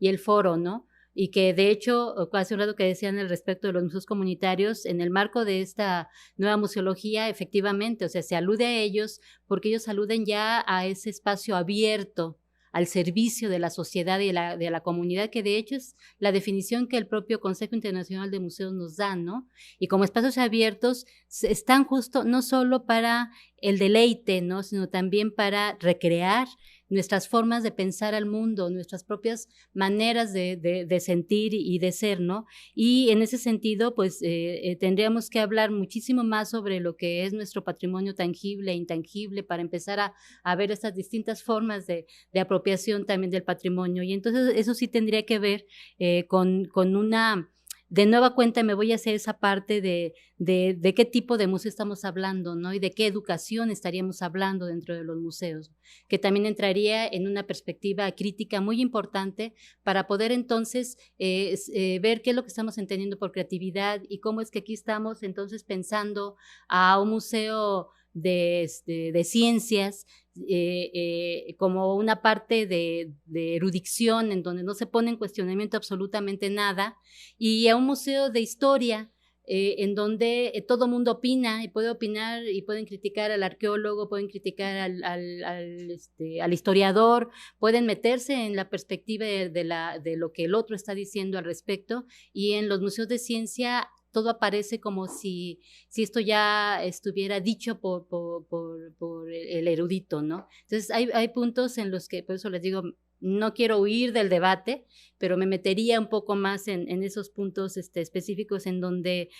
el foro, ¿no? Y que de hecho, hace un rato que decían al respecto de los museos comunitarios, en el marco de esta nueva museología, efectivamente, o sea, se alude a ellos porque ellos aluden ya a ese espacio abierto al servicio de la sociedad y de la comunidad, que de hecho es la definición que el propio Consejo Internacional de Museos nos da, ¿no? Y como espacios abiertos están justo no solo para el deleite, ¿no? Sino también para recrear nuestras formas de pensar al mundo, nuestras propias maneras de sentir y de ser, ¿no? Y en ese sentido, pues tendríamos que hablar muchísimo más sobre lo que es nuestro patrimonio tangible e intangible para empezar a ver estas distintas formas de apropiación también del patrimonio. Y entonces eso sí tendría que ver con una... De nueva cuenta me voy a hacer esa parte de qué tipo de museo estamos hablando, ¿no? Y de qué educación estaríamos hablando dentro de los museos, que también entraría en una perspectiva crítica muy importante para poder entonces ver qué es lo que estamos entendiendo por creatividad y cómo es que aquí estamos entonces pensando a un museo de ciencias, como una parte de erudición en donde no se pone en cuestionamiento absolutamente nada, y a un museo de historia en donde todo mundo opina y puede opinar y pueden criticar al arqueólogo, pueden criticar al historiador, pueden meterse en la perspectiva de lo que el otro está diciendo al respecto, y en los museos de ciencia todo aparece como si esto ya estuviera dicho por el erudito, ¿no? Entonces hay puntos en los que, por eso les digo, no quiero huir del debate, pero me metería un poco más en esos puntos específicos en donde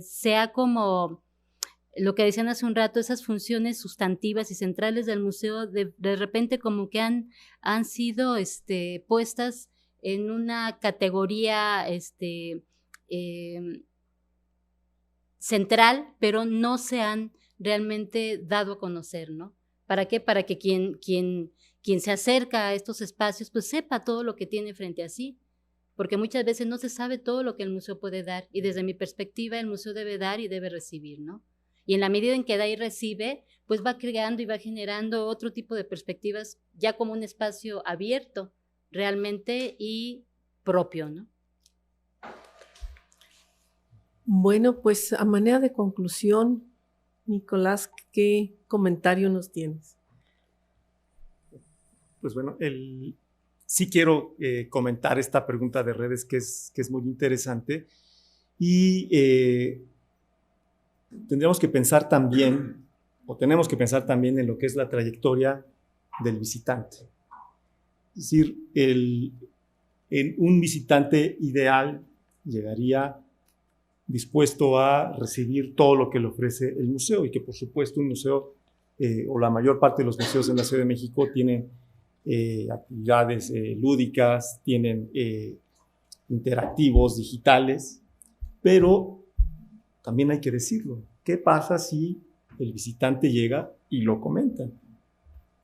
sea como lo que decían hace un rato, esas funciones sustantivas y centrales del museo de repente como que han sido puestas en una categoría central, pero no se han realmente dado a conocer, ¿no? ¿Para qué? Para que quien se acerca a estos espacios pues sepa todo lo que tiene frente a sí, porque muchas veces no se sabe todo lo que el museo puede dar, y desde mi perspectiva el museo debe dar y debe recibir, ¿no? Y en la medida en que da y recibe, pues va creando y va generando otro tipo de perspectivas ya como un espacio abierto realmente y propio, ¿no? Bueno, pues a manera de conclusión, Nicolás, ¿qué comentario nos tienes? Pues bueno, sí quiero comentar esta pregunta de redes que es muy interesante, y tenemos que pensar también en lo que es la trayectoria del visitante. Es decir, un visitante ideal llegaría dispuesto a recibir todo lo que le ofrece el museo, y que por supuesto un museo, o la mayor parte de los museos en la Ciudad de México tienen actividades lúdicas, tienen interactivos, digitales, pero también hay que decirlo. ¿Qué pasa si el visitante llega y lo comenta?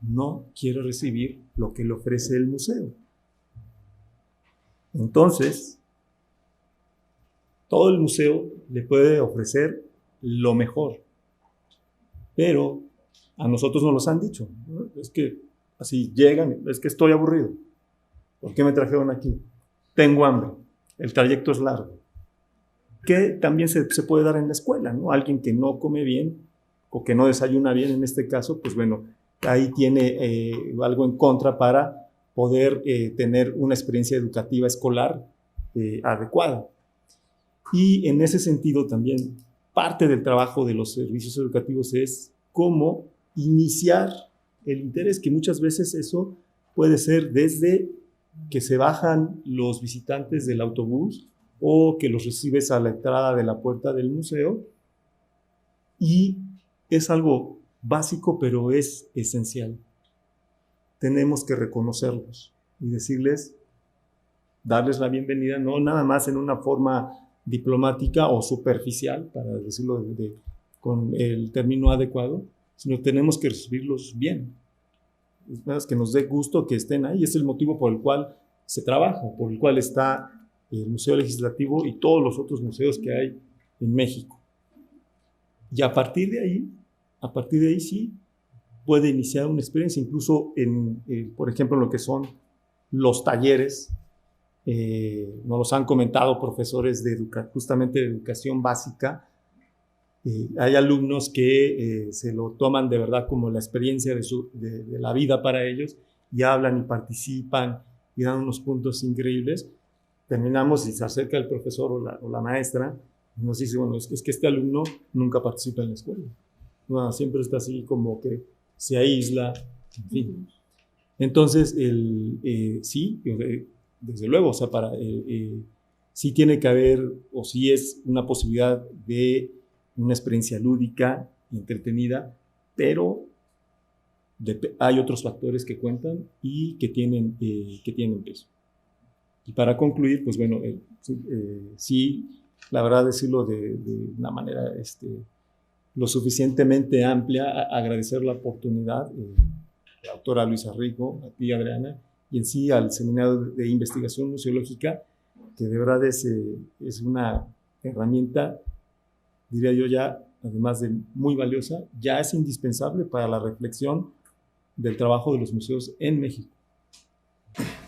No quiere recibir lo que le ofrece el museo. Entonces, todo el museo le puede ofrecer lo mejor, pero a nosotros nos los han dicho, ¿no? Es que así llegan, es que estoy aburrido. ¿Por qué me trajeron aquí? Tengo hambre, el trayecto es largo. Que también se puede dar en la escuela, ¿no? Alguien que no come bien o que no desayuna bien en este caso, pues bueno, ahí tiene algo en contra para poder tener una experiencia educativa escolar adecuada. Y en ese sentido también parte del trabajo de los servicios educativos es cómo iniciar el interés, que muchas veces eso puede ser desde que se bajan los visitantes del autobús o que los recibes a la entrada de la puerta del museo, y es algo básico, pero es esencial. Tenemos que reconocerlos y decirles, darles la bienvenida, no nada más en una forma diplomática o superficial, para decirlo con el término adecuado, sino tenemos que recibirlos bien. Es más, que nos dé gusto que estén ahí. Es el motivo por el cual se trabaja, por el cual está el Museo Legislativo y todos los otros museos que hay en México. Y a partir de ahí sí puede iniciar una experiencia, incluso por ejemplo, en lo que son los talleres. Nos los han comentado profesores justamente de educación básica. Hay alumnos que se lo toman de verdad como la experiencia de la vida para ellos, y hablan y participan y dan unos puntos increíbles. Terminamos y se acerca el profesor o la maestra y nos dice, bueno, es que este alumno nunca participa en la escuela. No, siempre está así como que se aísla, en fin. Entonces, sí, desde luego, o sea, sí tiene que haber, o sí es una posibilidad de una experiencia lúdica, entretenida, pero hay otros factores que cuentan y que tienen peso. Y para concluir, pues bueno, sí, la verdad, decirlo de una manera lo suficientemente amplia, agradecer la oportunidad, la doctora Luisa Rico, a ti, Adriana, y en sí al Seminario de Investigación Museológica, que de verdad es una herramienta, diría yo ya, además de muy valiosa, ya es indispensable para la reflexión del trabajo de los museos en México.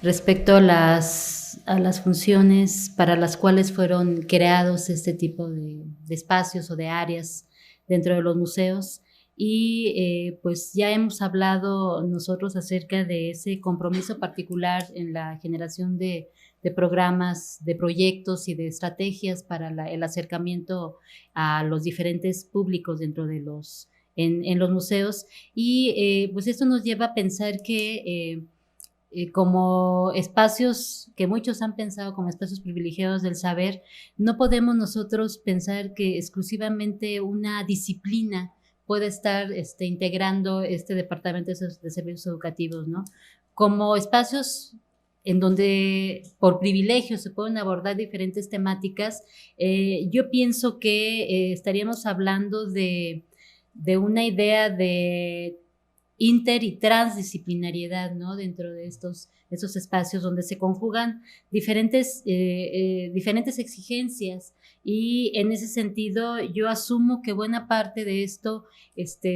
Respecto a las funciones para las cuales fueron creados este tipo de espacios o de áreas dentro de los museos, y pues ya hemos hablado nosotros acerca de ese compromiso particular en la generación de programas, de proyectos y de estrategias para el acercamiento a los diferentes públicos dentro de en los museos, y pues esto nos lleva a pensar que como espacios que muchos han pensado como espacios privilegiados del saber, no podemos nosotros pensar que exclusivamente una disciplina puede estar integrando este departamento de servicios educativos, ¿no? Como espacios en donde por privilegio se pueden abordar diferentes temáticas, yo pienso que estaríamos hablando de una idea de inter- y transdisciplinariedad, ¿no? Dentro de estos espacios donde se conjugan diferentes exigencias, y en ese sentido yo asumo que buena parte de esto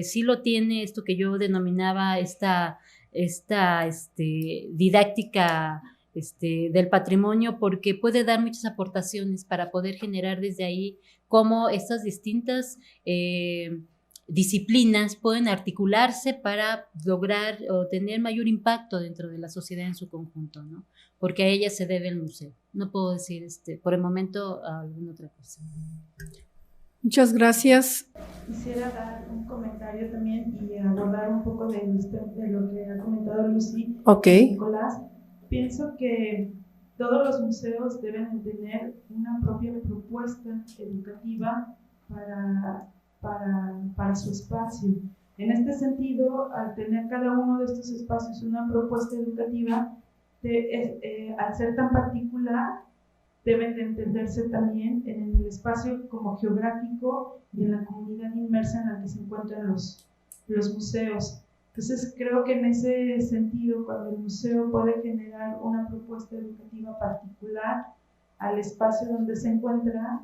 sí lo tiene esto que yo denominaba esta didáctica del patrimonio, porque puede dar muchas aportaciones para poder generar desde ahí cómo estas distintas disciplinas pueden articularse para lograr o tener mayor impacto dentro de la sociedad en su conjunto, ¿no? Porque a ella se debe el museo. No puedo decir por el momento alguna otra cosa. Muchas gracias. Quisiera dar un comentario también y abordar un poco de lo que ha comentado Lucy. Ok. Nicolás, pienso que todos los museos deben tener una propia propuesta educativa para su espacio. En este sentido, al tener cada uno de estos espacios una propuesta educativa, al ser tan particular, deben de entenderse también en el espacio como geográfico y en la comunidad inmersa en la que se encuentran los museos. Entonces, creo que en ese sentido, cuando el museo puede generar una propuesta educativa particular al espacio donde se encuentra,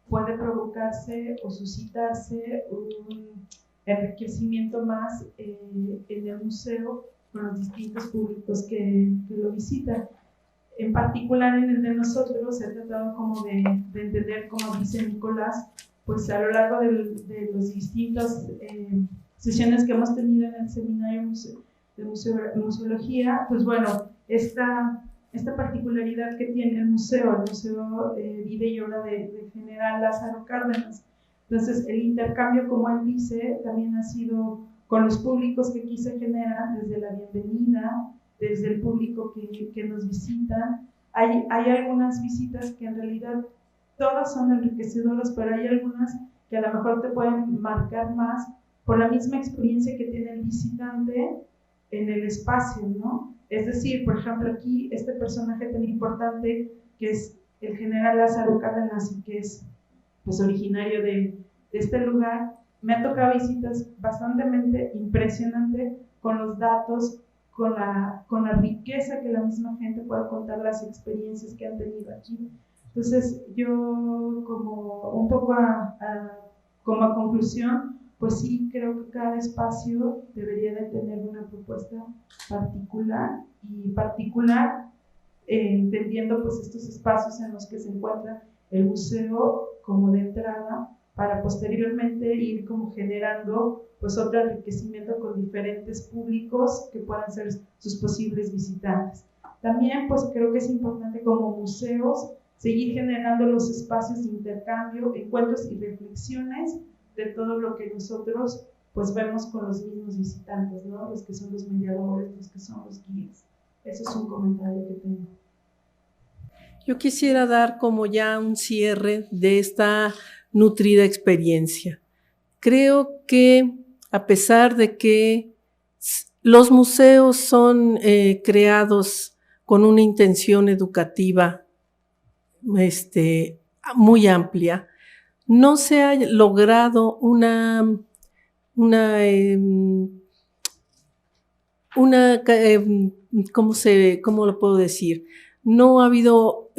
puede provocarse o suscitarse un enriquecimiento más en el museo con los distintos públicos que lo visitan. En particular en el de nosotros se ha tratado como de entender, como dice Nicolás, pues a lo largo de las distintas sesiones que hemos tenido en el seminario de museología, pues bueno, esta particularidad que tiene el museo Vida y Obra de General Lázaro Cárdenas. Entonces, el intercambio, como él dice, también ha sido con los públicos que aquí se generan, desde la bienvenida, desde el público que nos visita. Hay algunas visitas que en realidad todas son enriquecedoras, pero hay algunas que a lo mejor te pueden marcar más por la misma experiencia que tiene el visitante en el espacio, ¿no? Es decir, por ejemplo, aquí este personaje tan importante que es el general Lázaro Cárdenas y que es pues originario de este lugar, me ha tocado visitas bastante impresionantes con los datos, con la riqueza que la misma gente puede contar, las experiencias que han tenido aquí. Entonces, yo como un poco como a conclusión, pues sí creo que cada espacio debería de tener una propuesta particular entendiendo pues estos espacios en los que se encuentra el museo como de entrada, para posteriormente ir como generando pues otro enriquecimiento con diferentes públicos que puedan ser sus posibles visitantes. También pues creo que es importante como museos seguir generando los espacios de intercambio, encuentros y reflexiones de todo lo que nosotros pues vemos con los mismos visitantes, ¿no? Los que son los mediadores, los que son los guías. Eso es un comentario que tengo. Yo quisiera dar como ya un cierre de esta nutrida experiencia. Creo que a pesar de que los museos son creados con una intención educativa muy amplia, no se ha logrado ¿cómo lo puedo decir? No ha habido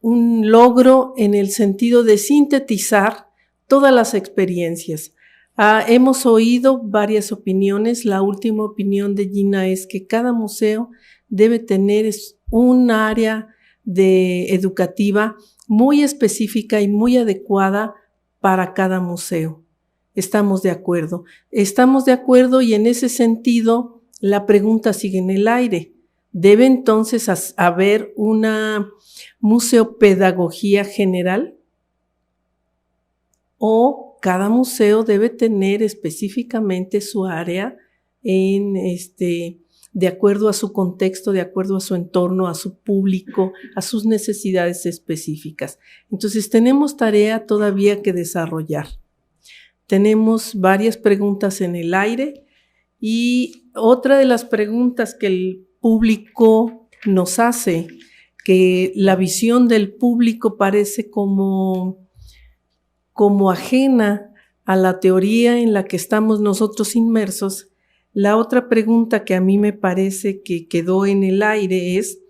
un logro en el sentido de sintetizar todas las experiencias. Hemos oído varias opiniones. La última opinión de Gina es que cada museo debe tener un área educativa muy específica y muy adecuada para cada museo. Estamos de acuerdo. Estamos de acuerdo y en ese sentido la pregunta sigue en el aire. ¿Debe entonces haber una museopedagogía general? ¿O cada museo debe tener específicamente su área de acuerdo a su contexto, de acuerdo a su entorno, a su público, a sus necesidades específicas? Entonces tenemos tarea todavía que desarrollar. Tenemos varias preguntas en el aire y otra de las preguntas que el público nos hace, que la visión del público parece como ajena a la teoría en la que estamos nosotros inmersos. La otra pregunta que a mí me parece que quedó en el aire es,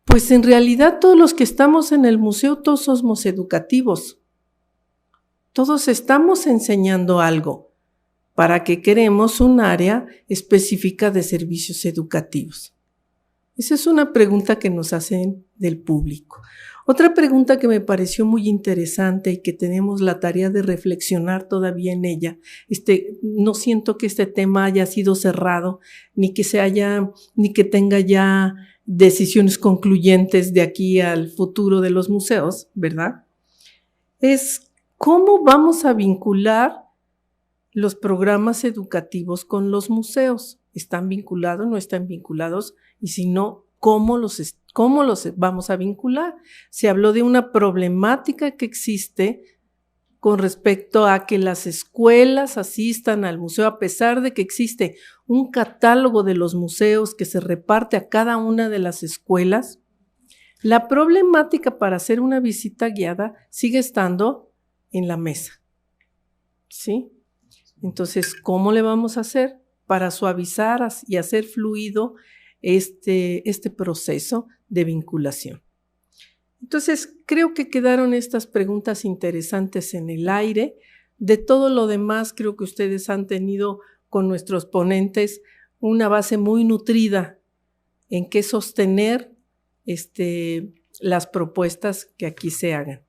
pues en realidad todos los que estamos en el museo, todos somos educativos. Todos estamos enseñando algo. ¿Para qué queremos un área específica de servicios educativos? Esa es una pregunta que nos hacen del público. Otra pregunta que me pareció muy interesante y que tenemos la tarea de reflexionar todavía en ella, no siento que este tema haya sido cerrado, ni que tenga ya decisiones concluyentes de aquí al futuro de los museos, ¿verdad? Es cómo vamos a vincular los programas educativos con los museos. ¿Están vinculados? ¿No están vinculados? Y si no, ¿cómo los vamos a vincular? Se habló de una problemática que existe con respecto a que las escuelas asistan al museo, a pesar de que existe un catálogo de los museos que se reparte a cada una de las escuelas. La problemática para hacer una visita guiada sigue estando en la mesa, ¿sí? Entonces, ¿cómo le vamos a hacer para suavizar y hacer fluido este proceso de vinculación? Entonces, creo que quedaron estas preguntas interesantes en el aire. De todo lo demás, creo que ustedes han tenido con nuestros ponentes una base muy nutrida en qué sostener las propuestas que aquí se hagan.